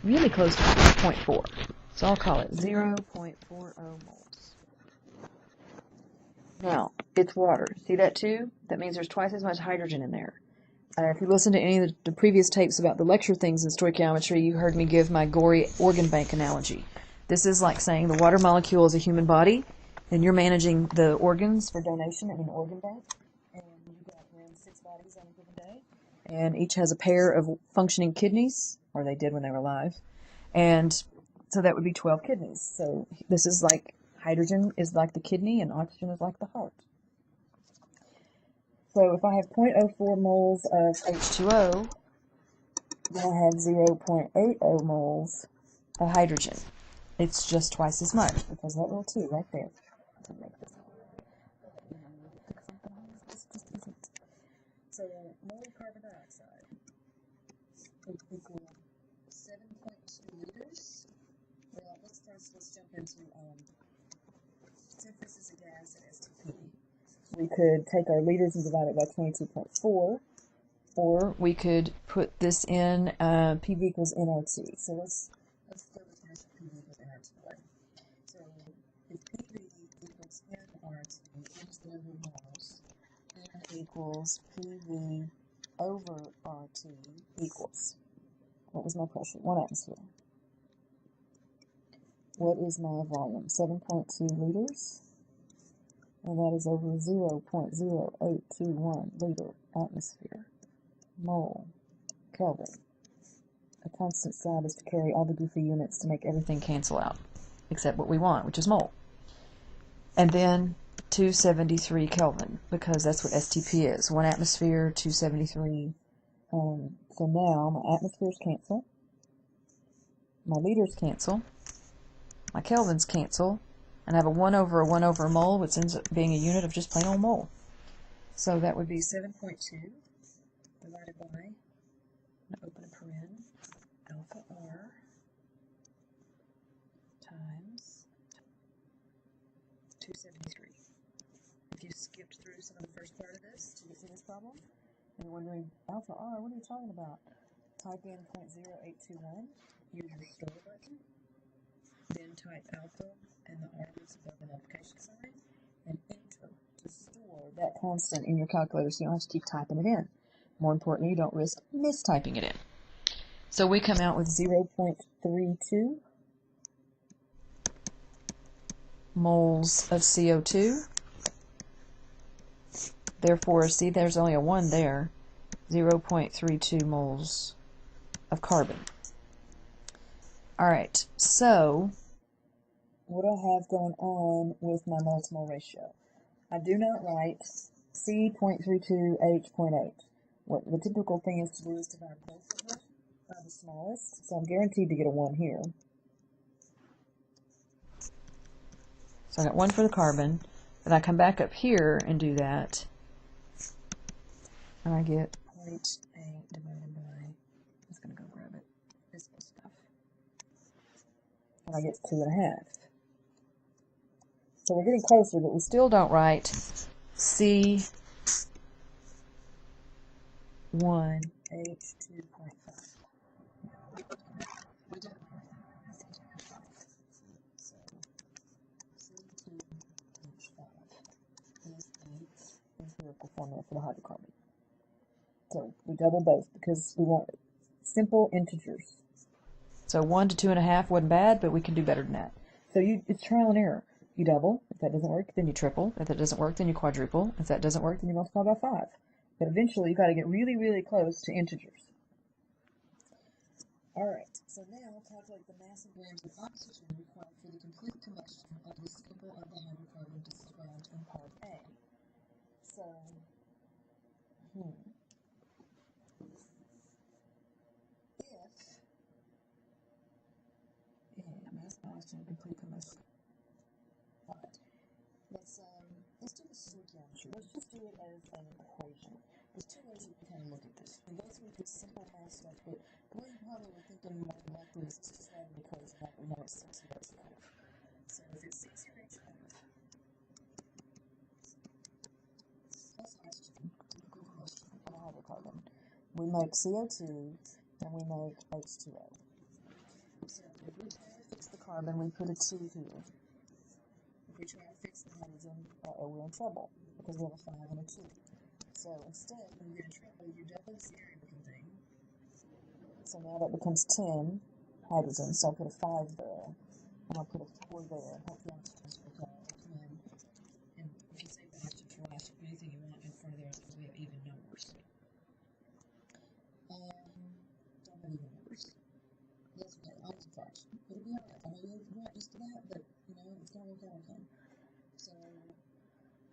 really close to 0.4. So I'll call it 0.40 moles. Now, it's water. See that too? That means there's twice as much hydrogen in there. If you listen to any of the previous tapes about the lecture things in stoichiometry, you heard me give my gory organ bank analogy. This is like saying the water molecule is a human body, and you're managing the organs for donation in an organ bank, and you've got around 6 bodies on a given day, and each has a pair of functioning kidneys, or they did when they were alive, and so that would be 12 kidneys. So this is like hydrogen is like the kidney, and oxygen is like the heart. So if I have 0.04 moles of H2O, then I have 0.80 moles of hydrogen. It's just twice as much because that little 2 right there. So molar carbon dioxide would equal 7.2 liters. Well, let's jump into since this is a gas at STP. We could take our liters and divide it by 22.4, or we could put this in PV equals nRT. So let's go with this PV equals nRT. So if PV equals nRT, here's the number of moles, N equals PV over RT equals, what was my pressure? 1 atmosphere. What is my volume? 7.2 liters. And that is over 0.0821 liter atmosphere. Mole. Kelvin. A constant side is to carry all the goofy units to make everything cancel out, except what we want, which is mole. And then 273 Kelvin, because that's what STP is. 1 atmosphere, 273. So now my atmospheres cancel. My liters cancel. My kelvins cancel. And I have a 1 over a 1 over a mole, which ends up being a unit of just plain old mole. So that would be 7.2 divided by, I'm going to open a paren, alpha R times 273. If you skipped through some of the first part of this to get to this problem, and you're wondering, alpha R, what are you talking about? Type in 0.0821, use your store button, then type alpha and the R that's above the multiplication sign, and enter to store that constant in your calculator so you don't have to keep typing it in. More importantly, you don't risk mistyping it in. So we come out with 0.32 moles of CO2. Therefore, see, there's only a 1 there. 0.32 moles of carbon. Alright, so what do I have going on with my mole to mole ratio? I do not write C.32, H.8. What the typical thing is to do is divide both of them by the smallest, so I'm guaranteed to get a 1 here. So I got 1 for the carbon, then I come back up here and do that, and I get 0.8 divided by, I'm just going to go grab it, this stuff, and I get 2.5. So we're getting closer, but we still don't write C1H2.5. We don't. So C2H5 is the empirical formula for the hydrocarbon. So we double both because we want simple integers. So 1 to 2.5 wasn't bad, but we can do better than that. So it's trial and error. You double. If that doesn't work, then you triple. If that doesn't work, then you quadruple. If that doesn't work, then you multiply by 5. But eventually, you've got to get really, really close to integers. Alright, so now calculate the mass in grams of oxygen required for the complete combustion of the sample of the hydrocarbon described in part A. So, mass of oxygen complete combustion. Alright. Let's do the stoichiometry. Let's just do it as an equation. There's 2 ways you can kind of look at this. We go through this simple math stuff, but the way you probably were thinking more likely is to just write an equation like it's CO2. So if it's C0H5 plus oxygen, chemical combustion of a hydrocarbon, we make CO2 and we make H2O. So if we try to fix the carbon, we put a 2 here. If we try to fix the hydrogen, we're in trouble because we have a 5 and a 2. So instead, when you get in trouble, you double the area thing. So now that becomes 10 hydrogen, so I'll put a 5 there, and I'll put a 4 there. Hope the oxygen's okay. And if you save the oxygen for last, you put anything you want in front of there because we have even numbers. Don't have even numbers. Yes, okay, oxygen fraction. It'll be alright. I know you're not used to that, but you know, it's gonna work out okay. So,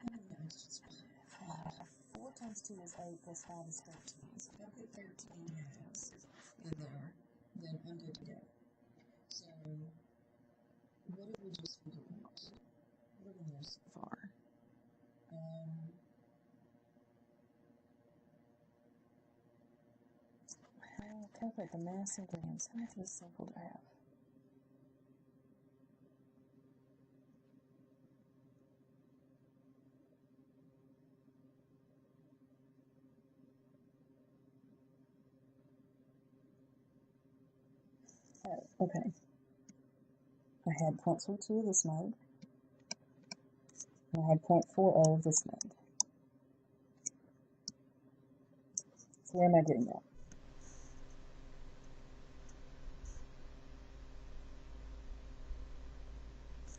how many oxygens do I have? 4 times 2 is 8, plus 5 is 13. So if I put 13 halves in there, then I'm good to go. So, what did we just figure out? What do we know so far? How calculate the mass in grams? How much of this sample do I have? Oh, okay. I had 0.32 of this mode, and I had 0.40 of this mode. So where am I getting that?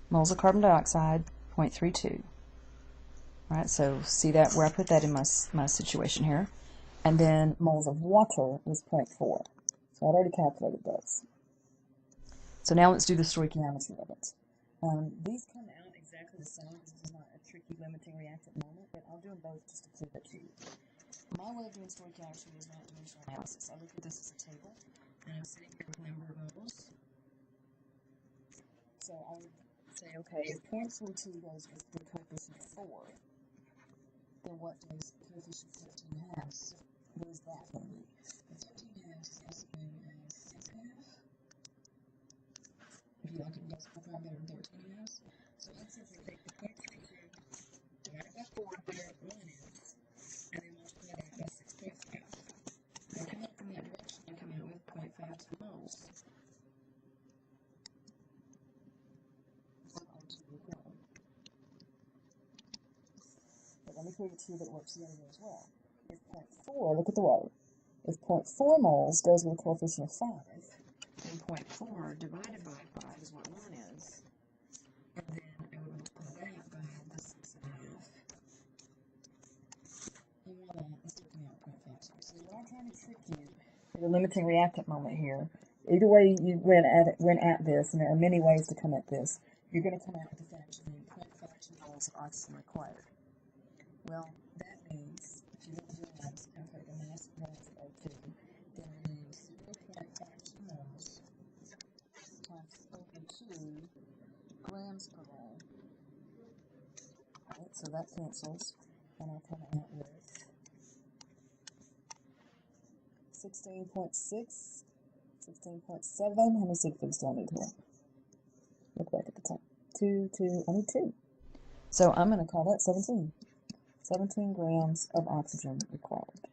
Moles of carbon dioxide, 0.32. All right, so see that where I put that in my situation here. And then moles of water was 0.4. So I'd already calculated those. So now let's do the stoichiometry of it. These come out exactly the same. This is not a tricky limiting reactant moment, but I'll do them both just to prove it to you. My way of doing stoichiometry is not dimensional analysis. I look at this as a table, and I'm sitting here with a number of moles. So I would say, okay, if 0.42 goes with the coefficient of 4, then what does coefficient 13.5? What is that going to be? The 13.5 is also known as 6.5. If you like it, you guys will find better than 13.5. So I'd simply take the 0.32 divided by 4 where 1 is, and then multiply that by 6.5. Now come out from that direction and come out with 0.52 moles. But let me prove it to you that it works the other way as well. If 0.4, look at the way. If 0.4 moles goes with a coefficient of 5, then 0.4 divided by 5 is what 1 is. And then I would multiply that by the 6.5. And voila, it's still coming out 0.52. So we are trying to trick you for the limiting reactant moment here. Either way you went at this, and there are many ways to come at this, you're going to come out with the fact that you need 0.52 moles of oxygen required. Well, that means, if you look at your labs, calculate the mass of O2, then we need 0.52 moles times O2 grams per mole. Right, so that cancels, and I'll come out with 16.6, 16.7, how many sig figs do I need here? Look back at the top. 2, I need 2. So I'm going to call that 17. 17 grams of oxygen required.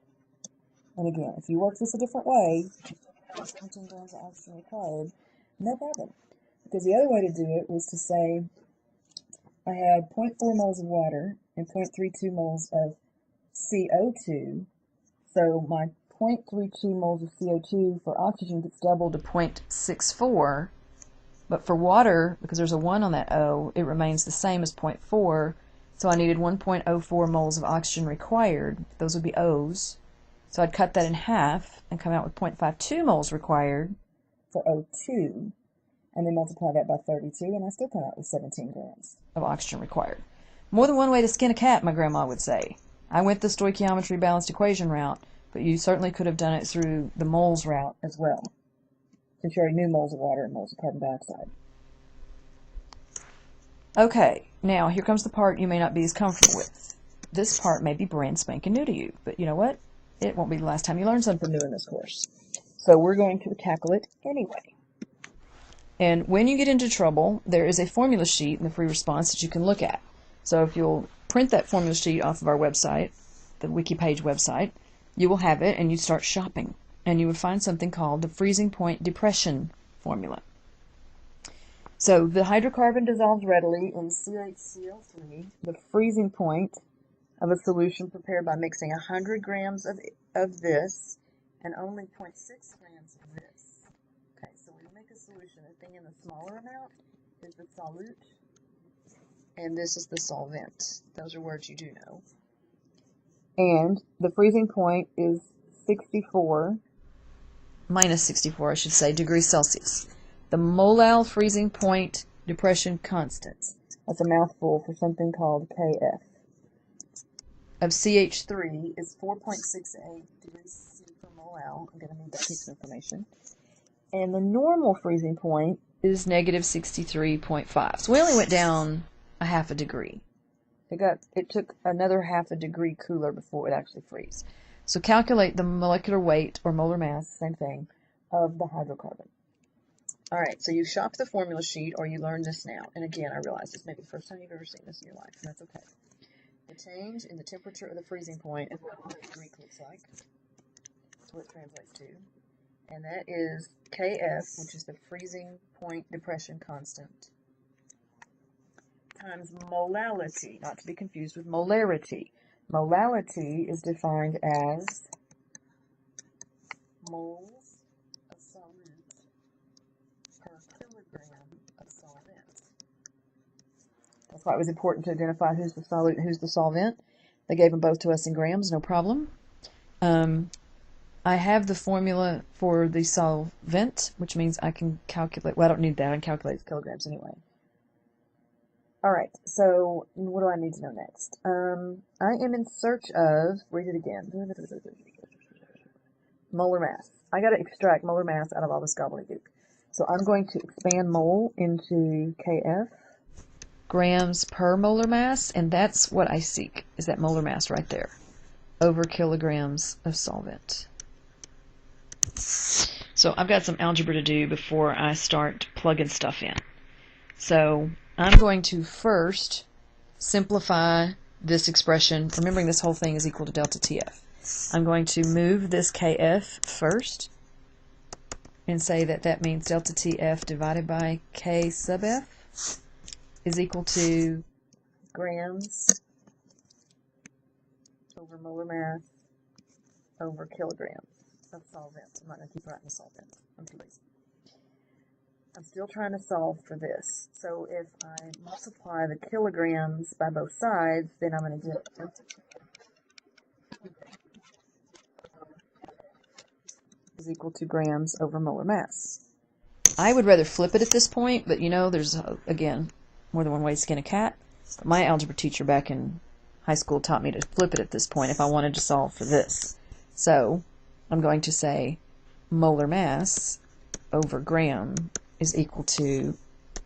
And again, if you work this a different way, 17 grams of oxygen required, no problem. Because the other way to do it was to say, I had 0.4 moles of water and 0.32 moles of CO2. So my 0.32 moles of CO2 for oxygen gets doubled to 0.64. But for water, because there's a 1 on that O, it remains the same as 0.4. So I needed 1.04 moles of oxygen required. Those would be O's. So I'd cut that in half and come out with 0.52 moles required for O2, and then multiply that by 32, and I still come out with 17 grams of oxygen required. More than one way to skin a cat, my grandma would say. I went the stoichiometry balanced equation route, but you certainly could have done it through the moles route as well, since you already knew moles of water and moles of carbon dioxide. Okay, now here comes the part you may not be as comfortable with. This part may be brand spanking new to you, but you know what? It won't be the last time you learn something new in this course. So we're going to tackle it anyway. And when you get into trouble, there is a formula sheet in the free response that you can look at. So if you'll print that formula sheet off of our website, the WikiPage website, you will have it and you start shopping. And you would find something called the freezing point depression formula. So the hydrocarbon dissolves readily in CHCl3, the freezing point of a solution prepared by mixing 100 grams of this and only 0.6 grams of this. Okay, so when you make a solution, the thing in the smaller amount is the solute, and this is the solvent. Those are words you do know. And the freezing point is 64, minus 64, I should say, degrees Celsius. The molal freezing point depression constant. That's a mouthful for something called Kf. Of CH3 is 4.68 degrees C per molal. I'm going to need that piece of information. And the normal freezing point is negative 63.5. So we only went down a half a degree. It took another half a degree cooler before it actually freeze. So calculate the molecular weight, or molar mass, same thing, of the hydrocarbon. All right, so you shop the formula sheet, or you learn this now. And again, I realize this may be the first time you've ever seen this in your life, and that's okay. The change in the temperature of the freezing point is what Greek looks like. That's what it translates to. And that is Kf, which is the freezing point depression constant, times molality, not to be confused with molarity. Molality is defined as moles of solute per kilogram of solvent. That's why it was important to identify who's the solute and who's the solvent. They gave them both to us in grams, no problem. I have the formula for the solvent, which means I can calculate, well, I don't need that, I can calculate the kilograms anyway. All right, so what do I need to know next? I am in search of, read it again, molar mass. I got to extract molar mass out of all this gobbledygook. So I'm going to expand mole into Kf, grams per molar mass, and that's what I seek, is that molar mass right there, over kilograms of solvent. So I've got some algebra to do before I start plugging stuff in. So I'm going to first simplify this expression, remembering this whole thing is equal to delta TF. I'm going to move this Kf first and say that that means delta TF divided by K sub F is equal to grams over molar mass over kilograms of solvent. I'm not going to keep writing the solvent. I'm too lazy. I'm still trying to solve for this. So if I multiply the kilograms by both sides, then I'm going to get is equal to grams over molar mass. I would rather flip it at this point, but you know, there's, again, more than one way to skin a cat. But my algebra teacher back in high school taught me to flip it at this point if I wanted to solve for this. So I'm going to say molar mass over gram is equal to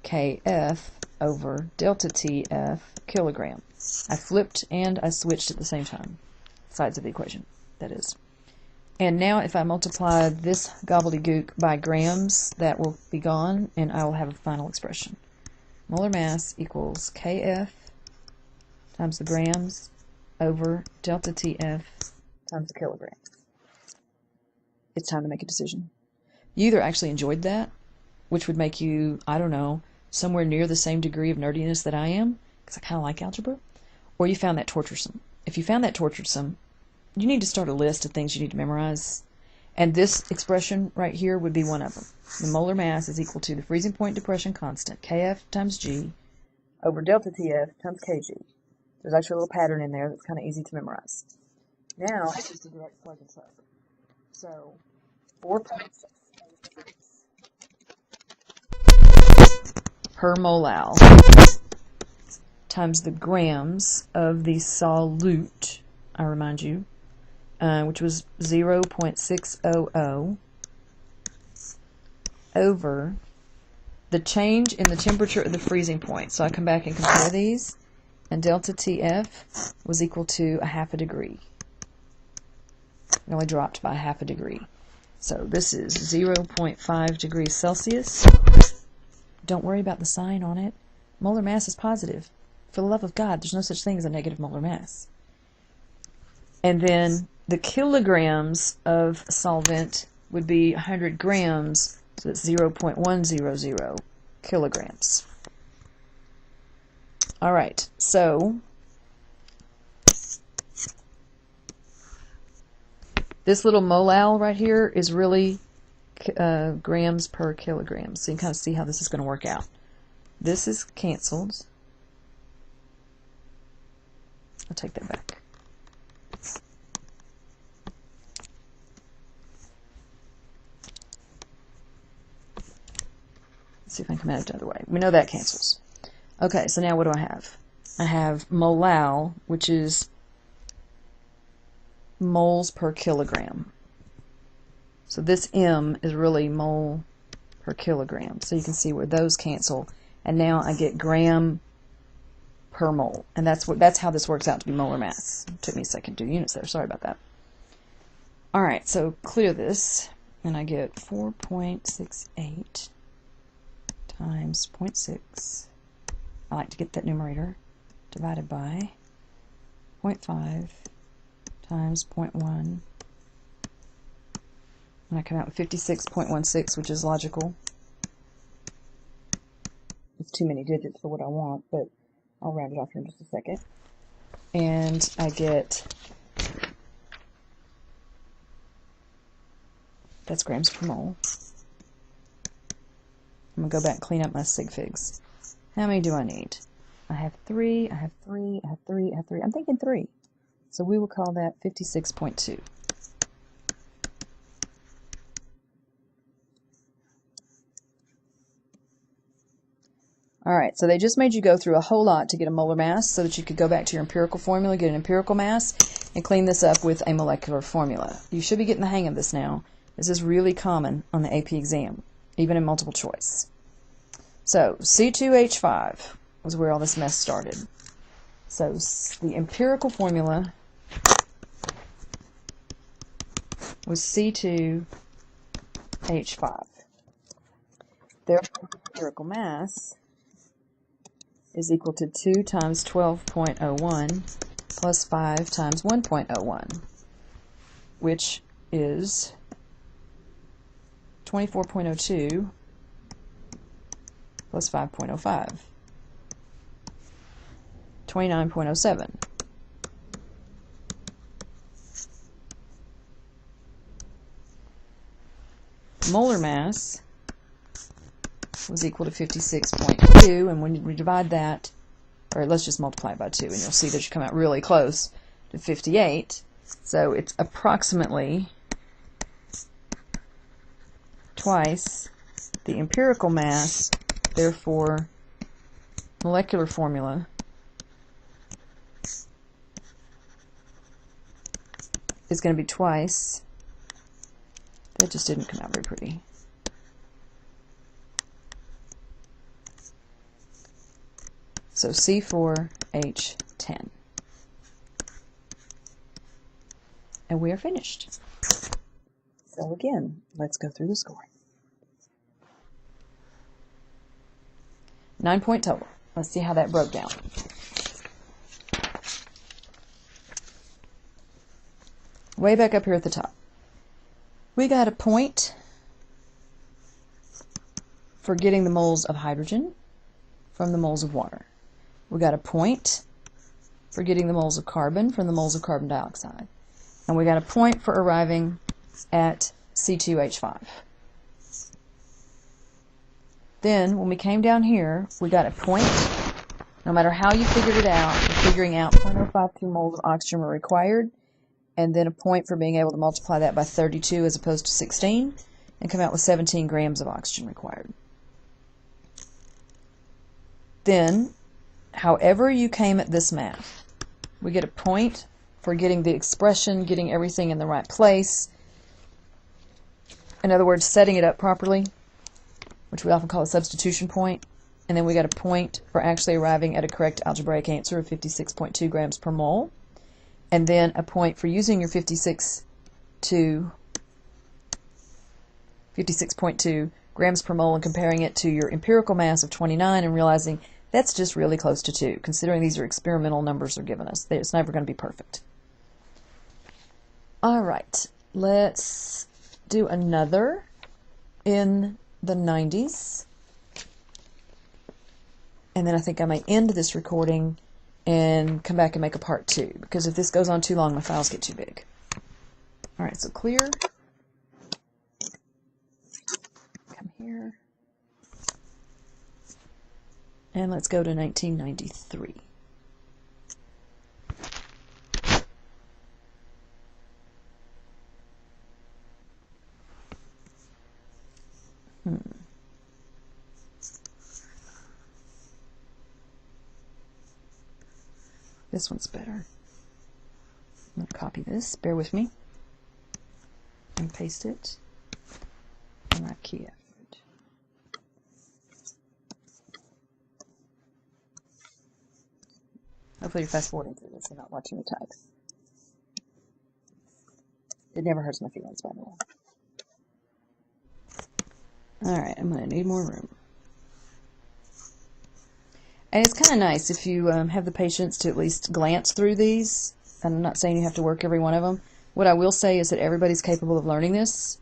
Kf over delta Tf kilogram. I flipped and I switched at the same time. Sides of the equation, that is. And now if I multiply this gobbledygook by grams, that will be gone, and I will have a final expression. Molar mass equals Kf times the grams over delta Tf times the kilograms. It's time to make a decision. You either actually enjoyed that, which would make you, I don't know, somewhere near the same degree of nerdiness that I am, because I kind of like algebra, or you found that torturesome. If you found that torturesome, you need to start a list of things you need to memorize, and this expression right here would be one of them. The molar mass is equal to the freezing point depression constant, Kf times G, over delta Tf times Kg. There's actually a little pattern in there that's kind of easy to memorize. Now, it's just a direct plug and plug. So, 4.6 per molal times the grams of the solute, I remind you, which was 0.600, over the change in the temperature of the freezing point. So I come back and compare these, and delta TF was equal to a half a degree. It only dropped by a half a degree. So this is 0.5 degrees Celsius Don't worry about the sign on it. Molar mass is positive. For the love of God, there's no such thing as a negative molar mass. And then the kilograms of solvent would be 100 grams, so that's 0.100 kilograms. All right, so this little molal right here is really grams per kilogram. So you can kind of see how this is going to work out. This is canceled. I'll take that back. Let's see if I can come at it the other way. We know that cancels. Okay, so now what do I have? I have molal, which is moles per kilogram. So this M is really mole per kilogram. So you can see where those cancel. And now I get gram per mole. And that's how this works out to be molar mass. It took me a second to do units there. Sorry about that. All right, so clear this. And I get 4.68 times 0.6. I like to get that numerator, divided by 0.5 times 0.1. And I come out with 56.16, which is logical. It's too many digits for what I want, but I'll round it off here in just a second. And I get, that's grams per mole. I'm going to go back and clean up my sig figs. How many do I need? I have 3, I have 3, I have 3, I have 3. I'm thinking 3. So we will call that 56.2. All right, so they just made you go through a whole lot to get a molar mass so that you could go back to your empirical formula, get an empirical mass, and clean this up with a molecular formula. You should be getting the hang of this now. This is really common on the AP exam, even in multiple choice. So C2H5 was where all this mess started. So the empirical formula was C2H5. Therefore, the empirical mass is equal to 2 times 12.01 plus 5 times 1.01, which is 24.02 plus 5.05, 29.07. Molar mass was equal to 56.2, and when we divide that, or let's just multiply it by 2, and you'll see that you come out really close to 58. So it's approximately twice the empirical mass. Therefore, molecular formula is going to be twice. That just didn't come out very pretty. So C4H10. And we are finished. So again, let's go through the scoring. 9-point total. Let's see how that broke down. Way back up here at the top. We got a point for getting the moles of hydrogen from the moles of water. We got a point for getting the moles of carbon from the moles of carbon dioxide. And we got a point for arriving at C2H5. Then, when we came down here, we got a point. No matter how you figured it out, we're figuring out 0.052 moles of oxygen were required, and then a point for being able to multiply that by 32 as opposed to 16, and come out with 17 grams of oxygen required. Then, however you came at this math, we get a point for getting the expression, getting everything in the right place. In other words, setting it up properly, which we often call a substitution point. And then we got a point for actually arriving at a correct algebraic answer of 56.2 grams per mole. And then a point for using your 56.2 grams per mole and comparing it to your empirical mass of 29 and realizing that's just really close to 2, considering these are experimental numbers they're giving us. It's never going to be perfect. All right, let's do another in the 90s. And then I think I may end this recording and come back and make a part 2, because if this goes on too long, my files get too big. All right, so clear. Come here. And let's go to 1993. This one's better. I'm going to copy this. Bear with me. And paste it. And right key effort. Hopefully you're fast forwarding through this and not watching me type. It never hurts my feelings, by the way. Alright, I'm going to need more room. And it's kind of nice if you have the patience to at least glance through these. I'm not saying you have to work every one of them. What I will say is that everybody's capable of learning this.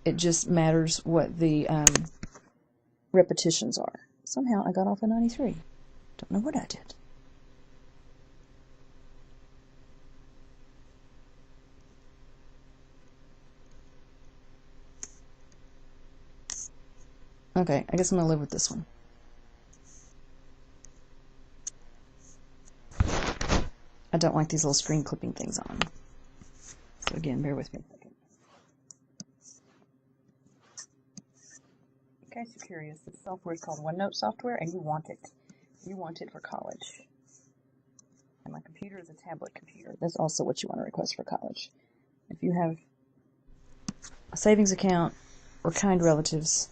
It just matters what the repetitions are. Somehow I got off a 93. Don't know what I did. Okay, I guess I'm going to live with this one. I don't like these little screen clipping things on. So again, bear with me a second. In case you're curious, this software is called OneNote software, and you want it. You want it for college. And my computer is a tablet computer. That's also what you want to request for college. If you have a savings account or kind relatives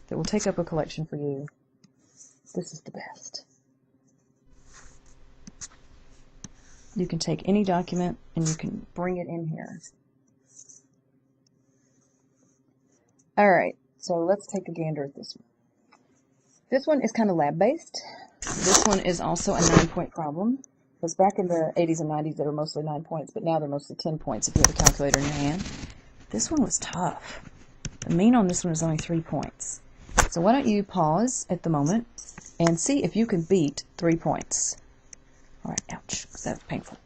that will take up a collection for you, this is the best. You can take any document and you can bring it in here. Alright, so let's take a gander at this one. This one is kind of lab-based. This one is also a 9-point problem. Because back in the 80s and 90s, they were mostly 9 points, but now they're mostly 10 points if you have a calculator in your hand. This one was tough. The mean on this one is only 3 points. So why don't you pause at the moment and see if you can beat 3 points. Alright, ouch, because that's painful.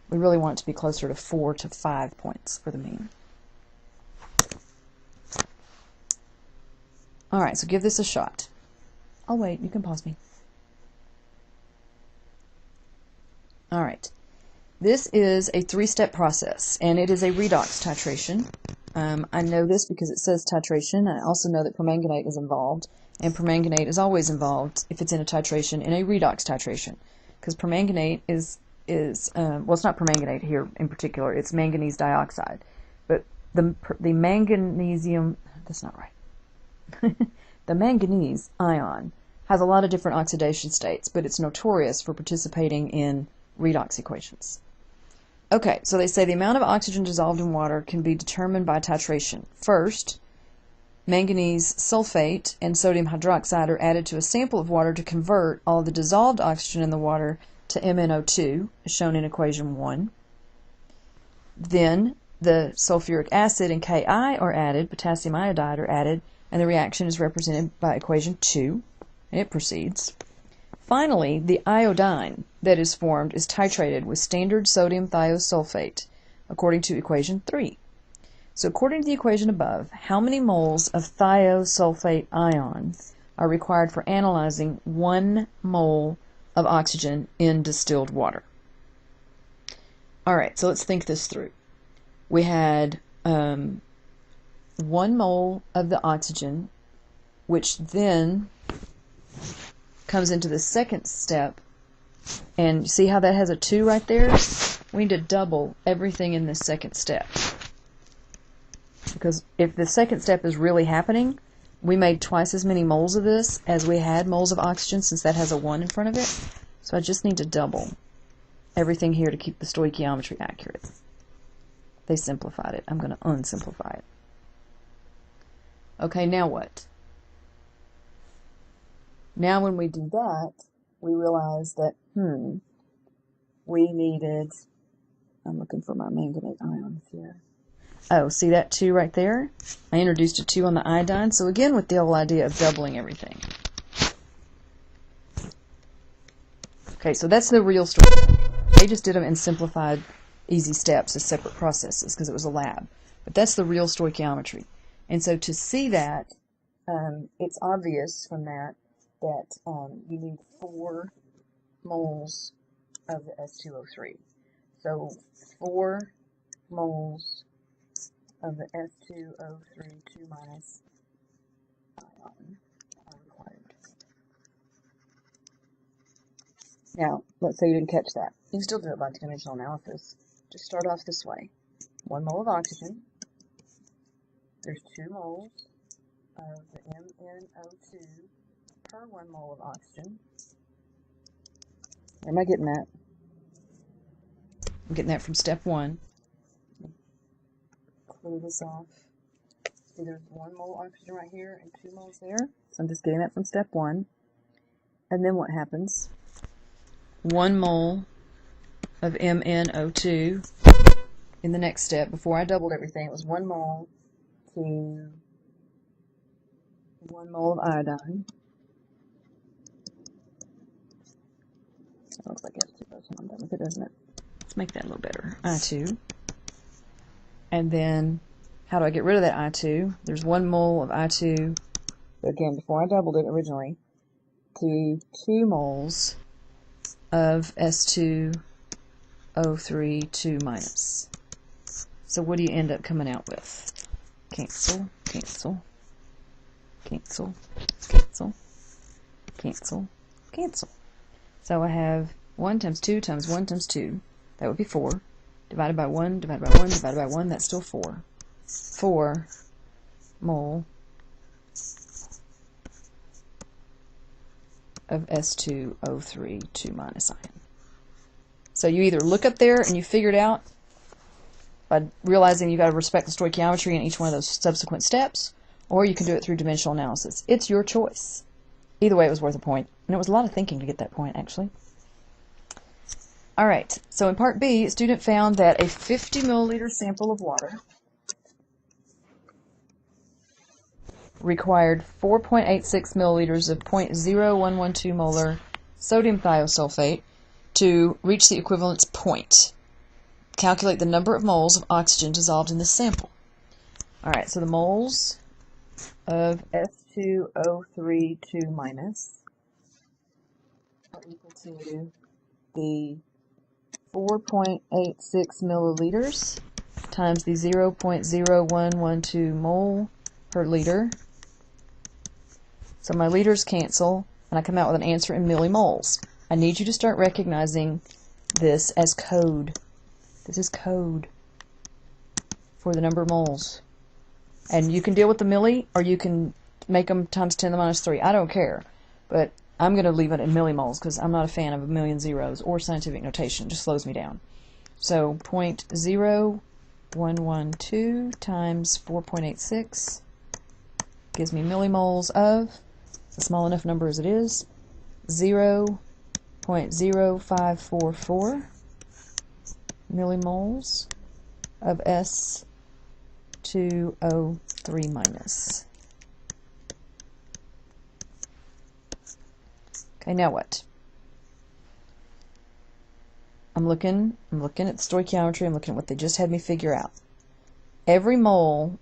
We really want it to be closer to 4 to 5 points for the mean. Alright, so give this a shot. I'll wait, you can pause me. Alright, this is a 3-step process, and it is a redox titration. I know this because it says titration. I also know that permanganate is involved, and permanganate is always involved if it's in a titration, in a redox titration. Because permanganate is well, it's not permanganate here in particular, it's manganese dioxide. But the manganesium, that's not right. The manganese ion has a lot of different oxidation states, but it's notorious for participating in redox equations. Okay, so they say the amount of oxygen dissolved in water can be determined by titration. First, manganese sulfate and sodium hydroxide are added to a sample of water to convert all the dissolved oxygen in the water to MnO2, as shown in equation 1. Then the sulfuric acid and Ki are added, potassium iodide are added, and the reaction is represented by equation 2, and it proceeds. Finally, the iodine that is formed is titrated with standard sodium thiosulfate, according to equation 3. So according to the equation above, how many moles of thiosulfate ion are required for analyzing 1 mole of oxygen in distilled water? Alright, so let's think this through. We had 1 mole of the oxygen, which then comes into the second step, and see how that has a 2 right there? We need to double everything in this second step. Because if the second step is really happening, we made twice as many moles of this as we had moles of oxygen, since that has a 1 in front of it. So I just need to double everything here to keep the stoichiometry accurate. They simplified it. I'm going to unsimplify it. Okay, now what? Now when we do that, we realize that, we needed, I'm looking for my manganate ions here. Oh, see that 2 right there? I introduced a 2 on the iodine. So again, with the whole idea of doubling everything. Okay, so that's the real story. They just did them in simplified, easy steps as separate processes because it was a lab. But that's the real stoichiometry. And so to see that, it's obvious from that you need 4 moles of the S2O3. So 4 moles of the S2O3 2 minus ion are required. Now, let's say you didn't catch that. You can still do it by dimensional analysis. Just start off this way. 1 mole of oxygen. There's 2 moles of the MnO2 per 1 mole of oxygen. Where am I getting that? I'm getting that from step 1. Clear this off. See, there's 1 mole oxygen right here and 2 moles there. So I'm just getting that from step 1. And then what happens? 1 mole of MnO2 in the next step. Before I doubled everything, it was 1 mole to 1 mole of iodine. That looks like S2O. I'm done with it, doesn't it? Let's make that a little better. I2. And then, how do I get rid of that I2? There's 1 mole of I2, again, before I doubled it originally, to 2 moles of S2O3 2 minus. So what do you end up coming out with? Cancel, cancel, cancel, cancel, cancel, cancel. So I have 1 times 2 times 1 times 2. That would be 4. Divided by 1, divided by 1, divided by 1, that's still 4. 4 mole of S2O3 2 minus ion. So you either look up there and you figure it out by realizing you've got to respect the stoichiometry in each one of those subsequent steps, or you can do it through dimensional analysis. It's your choice. Either way, it was worth a point. And it was a lot of thinking to get that point, actually. All right, so in part B, a student found that a 50 milliliter sample of water required 4.86 milliliters of 0.0112 molar sodium thiosulfate to reach the equivalence point. Calculate the number of moles of oxygen dissolved in this sample. All right, so the moles of S2O3 2 minus are equal to the 4.86 milliliters times the 0.0112 mole per liter. So my liters cancel, and I come out with an answer in millimoles. I need you to start recognizing this as code. This is code for the number of moles. And you can deal with the milli, or you can make them times 10 to the minus 3. I don't care. But I'm going to leave it in millimoles because I'm not a fan of a million zeros or scientific notation. It just slows me down. So 0.0112 times 4.86 gives me millimoles of, it's a small enough number as it is, 0.0544 millimoles of S2O3 minus. Okay, now what? I'm looking at the stoichiometry, I'm looking at what they just had me figure out. Every mole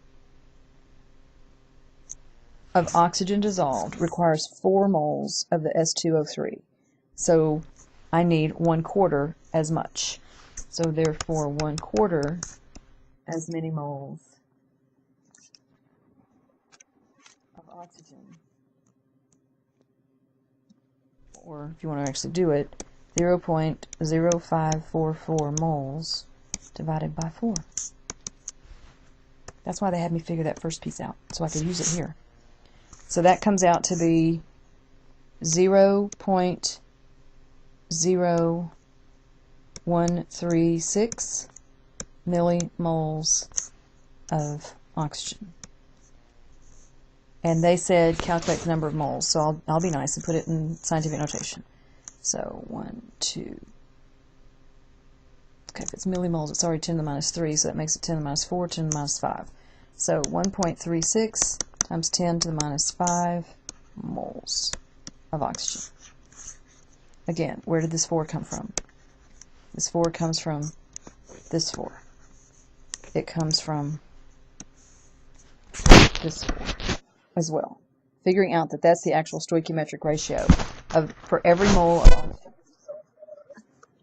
of oxygen dissolved requires 4 moles of the S2O3. So I need 1/4 as much. So therefore 1/4 as many moles of oxygen. Or if you want to actually do it, 0.0544 moles divided by 4. That's why they had me figure that first piece out, so I could use it here. So that comes out to be 0.0136 millimoles of oxygen. And they said calculate the number of moles. So I'll be nice and put it in scientific notation. So 1, 2. Okay, if it's millimoles, it's already 10 to the minus 3, so that makes it 10 to the minus 4, 10 to the minus 5. So 1.36 times 10 to the minus 5 moles of oxygen. Again, where did this 4 come from? This 4 comes from this 4. It comes from this 4 as well. Figuring out that that's the actual stoichiometric ratio for every mole of oxygen.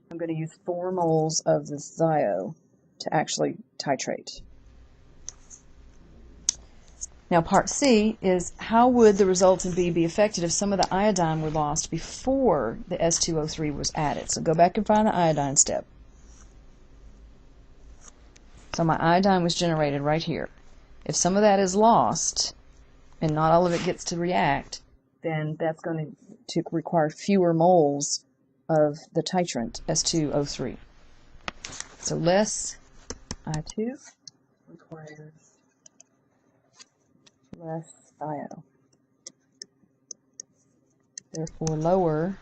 I'm going to use 4 moles of this thio to actually titrate. Now part C is how would the results in B be affected if some of the iodine were lost before the S2O3 was added. So go back and find the iodine step. So my iodine was generated right here. If some of that is lost and not all of it gets to react, then that's going to require fewer moles of the titrant, S2O3. So less I2 requires less thio. Therefore, lower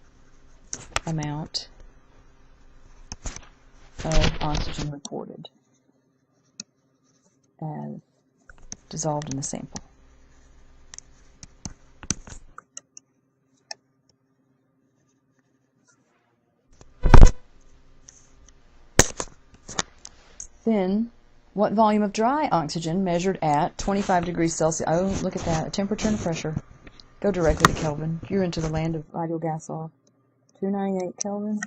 amount of oxygen reported as dissolved in the sample. Then, what volume of dry oxygen measured at 25 degrees Celsius? Oh, look at that. A temperature and a pressure. Go directly to Kelvin. You're into the land of ideal gas law. 298 Kelvin.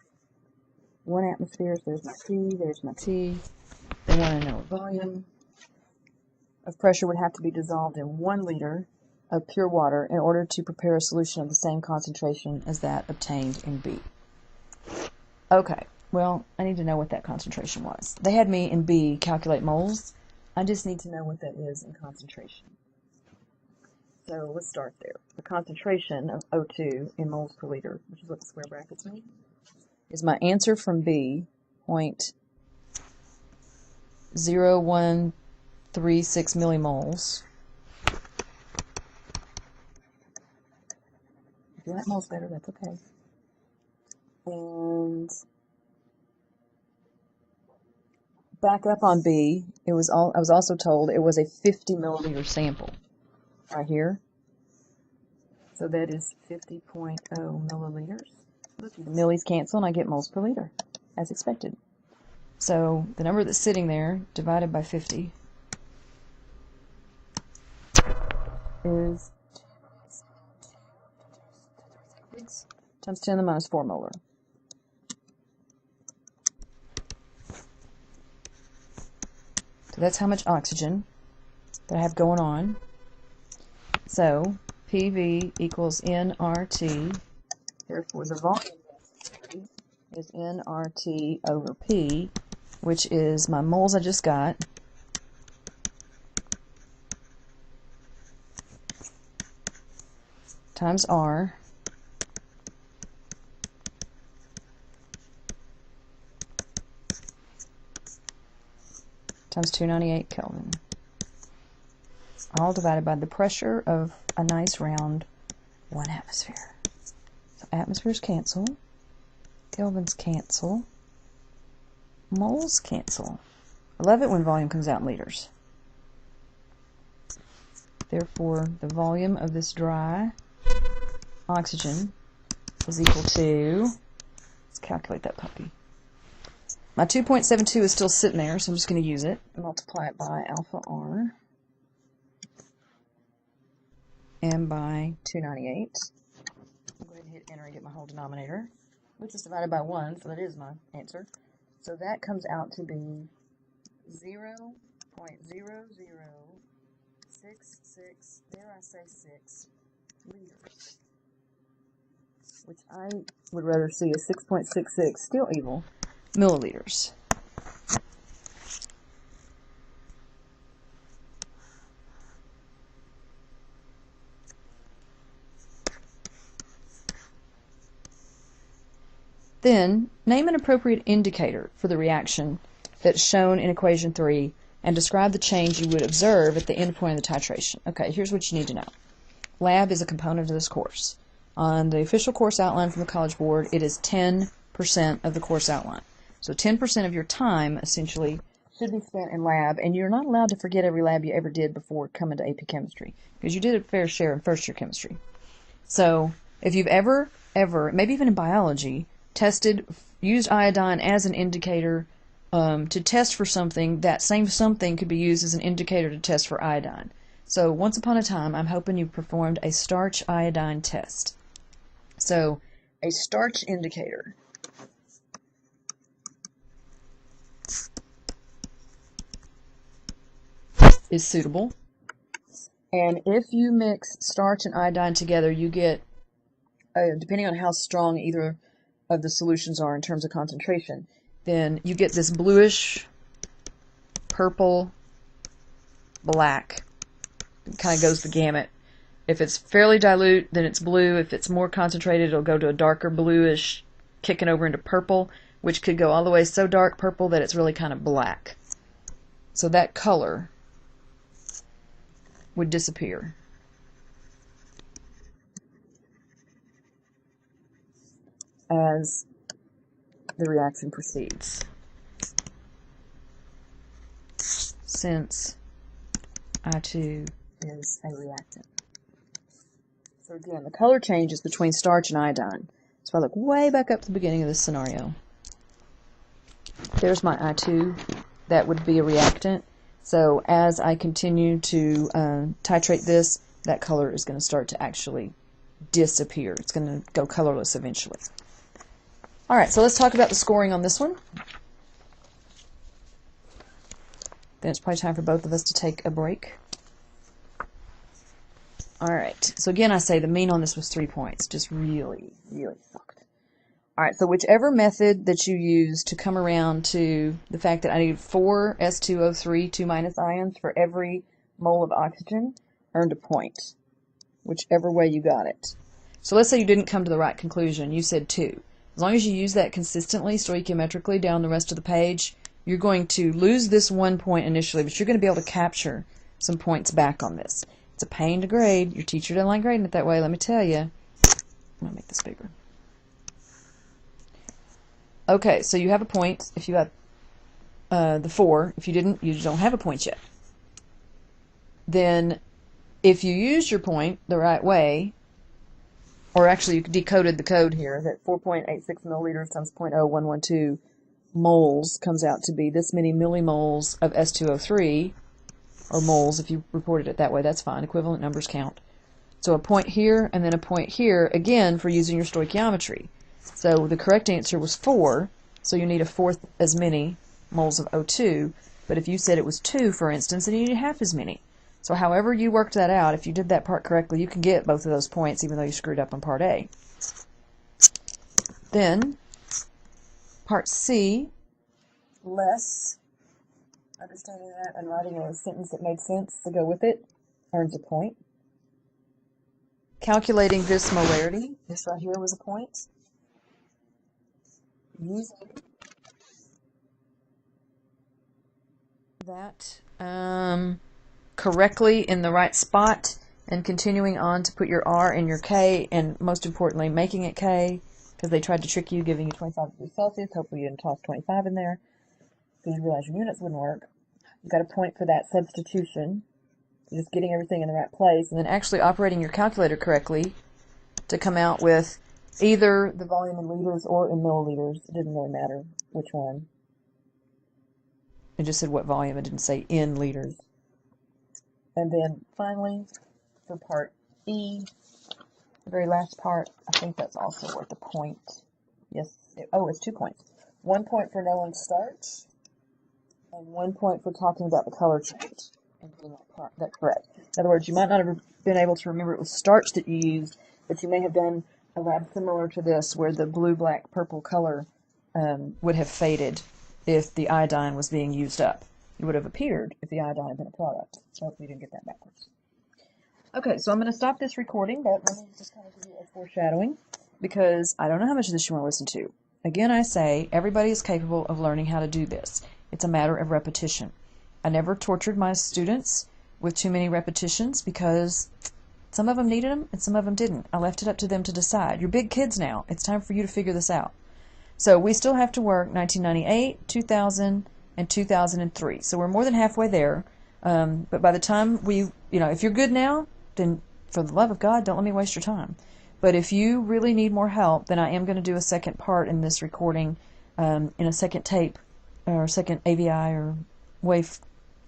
1 atmosphere. So there's my T. There's my T. They want to know volume of pressure would have to be dissolved in 1 liter of pure water in order to prepare a solution of the same concentration as that obtained in B. Okay. Well, I need to know what that concentration was. They had me in B calculate moles. I just need to know what that is in concentration. So let's start there. The concentration of O2 in moles per liter, which is what the square brackets mean, is my answer from B, 0.0136 millimoles. If you like moles better, that's okay. And back up on B, I was also told it was a 50 milliliter sample right here. So that is 50.0 milliliters. The millis cancel and I get moles per liter, as expected. So the number that's sitting there divided by 50 is times 10 to the minus 4 molar. So that's how much oxygen that I have going on. So PV equals nRT. Therefore, the volume is nRT over P, which is my moles I just got, times R times 298 Kelvin, all divided by the pressure of a nice round 1 atmosphere. So atmospheres cancel, Kelvins cancel, moles cancel. I love it when volume comes out in liters. Therefore, the volume of this dry oxygen is equal to, let's calculate that puppy. My 2.72 is still sitting there, so I'm just going to use it and multiply it by alpha R and by 298. I'll go ahead and hit enter and get my whole denominator, which is divided by 1, so that is my answer. So that comes out to be 0.0066, dare I say 6 liters, which I would rather see as 6.66, still evil, milliliters. Then, name an appropriate indicator for the reaction that's shown in equation 3 and describe the change you would observe at the end point of the titration. Okay, here's what you need to know. lab is a component of this course. On the official course outline from the College Board, it is 10% of the course outline. So 10% of your time, essentially, should be spent in lab, and you're not allowed to forget every lab you ever did before coming to AP Chemistry, because you did a fair share in first-year chemistry. So if you've ever, maybe even in biology, used iodine as an indicator to test for something, that same something could be used as an indicator to test for iodine. So once upon a time, I'm hoping you performed a starch iodine test. So a starch indicator is suitable. And if you mix starch and iodine together, you get, depending on how strong either of the solutions are in terms of concentration, then you get this bluish, purple, black. It kind of goes the gamut. If it's fairly dilute, then it's blue. If it's more concentrated, it'll go to a darker bluish, kicking over into purple, which could go all the way so dark purple that it's really kind of black. So that color would disappear as the reaction proceeds, since I2 is a reactant. So again, the color changes between starch and iodine. So if I look way back up to the beginning of this scenario, there's my I2. That would be a reactant. So as I continue to titrate this, that color is going to start to actually disappear. It's going to go colorless eventually. All right, so let's talk about the scoring on this one. Then it's probably time for both of us to take a break. All right, so again, I say the mean on this was 3 points. Just really, really sucked. All right, so whichever method that you use to come around to the fact that I need 4 S2O3 2- ions for every mole of oxygen earned a point, whichever way you got it. So let's say you didn't come to the right conclusion. You said 2. As long as you use that consistently, stoichiometrically, down the rest of the page, you're going to lose this 1 point initially, but you're going to be able to capture some points back on this. It's a pain to grade. Your teacher doesn't like grading it that way, let me tell you. I'm going to make this bigger. Okay, so you have a point if you have the 4. If you didn't, you don't have a point yet. Then if you used your point the right way, or actually you decoded the code here, that 4.86 milliliters times 0.0112 moles comes out to be this many millimoles of S2O3, or moles if you reported it that way, that's fine. Equivalent numbers count. So a point here and then a point here, again, for using your stoichiometry. So the correct answer was 4, so you need a fourth as many moles of O2, but if you said it was 2, for instance, then you need half as many. So however you worked that out, if you did that part correctly, you can get both of those points even though you screwed up on part A. Then, part C, less understanding that and writing a sentence that made sense to go with it, earns a point. Calculating this molarity, this right here was a point. Using that correctly in the right spot and continuing on to put your R in your K, and most importantly making it K, because they tried to trick you giving you 25 degrees Celsius. Hopefully you didn't toss 25 in there because you realized your units wouldn't work. You got a point for that substitution, just getting everything in the right place, and then actually operating your calculator correctly to come out with either the volume in liters or in milliliters. It didn't really matter which one. It just said what volume. It didn't say in liters. And then finally, for part E, the very last part, I think that's also worth a point. Yes. It's 2 points. 1 point for knowing starch, and 1 point for talking about the color change and getting that correct. In other words, you might not have been able to remember it was starch that you used, but you may have done a lab similar to this where the blue, black, purple color would have faded if the iodine was being used up. It would have appeared if the iodine had been a product. So hopefully you didn't get that backwards. Okay, so I'm going to stop this recording, but let me just kind of give you a foreshadowing, because I don't know how much of this you want to listen to. Again, I say everybody is capable of learning how to do this. It's a matter of repetition. I never tortured my students with too many repetitions because Some of them needed them and some of them didn't. I left it up to them to decide. You're big kids now. It's time for you to figure this out. So we still have to work 1998, 2000, and 2003. So we're more than halfway there. But by the time if you're good now, then for the love of God, don't let me waste your time. But if you really need more help, then I am going to do a second part in this recording, in a second tape, or second AVI or WAV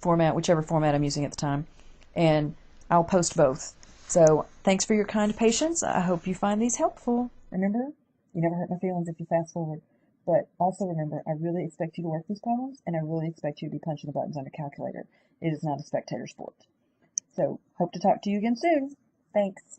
format, whichever format I'm using at the time. And I'll post both. So thanks for your kind patience. I hope you find these helpful. Remember, you never hurt my feelings if you fast forward. But also remember, I really expect you to work these problems, and I really expect you to be punching the buttons on a calculator. It is not a spectator sport. So hope to talk to you again soon. Thanks.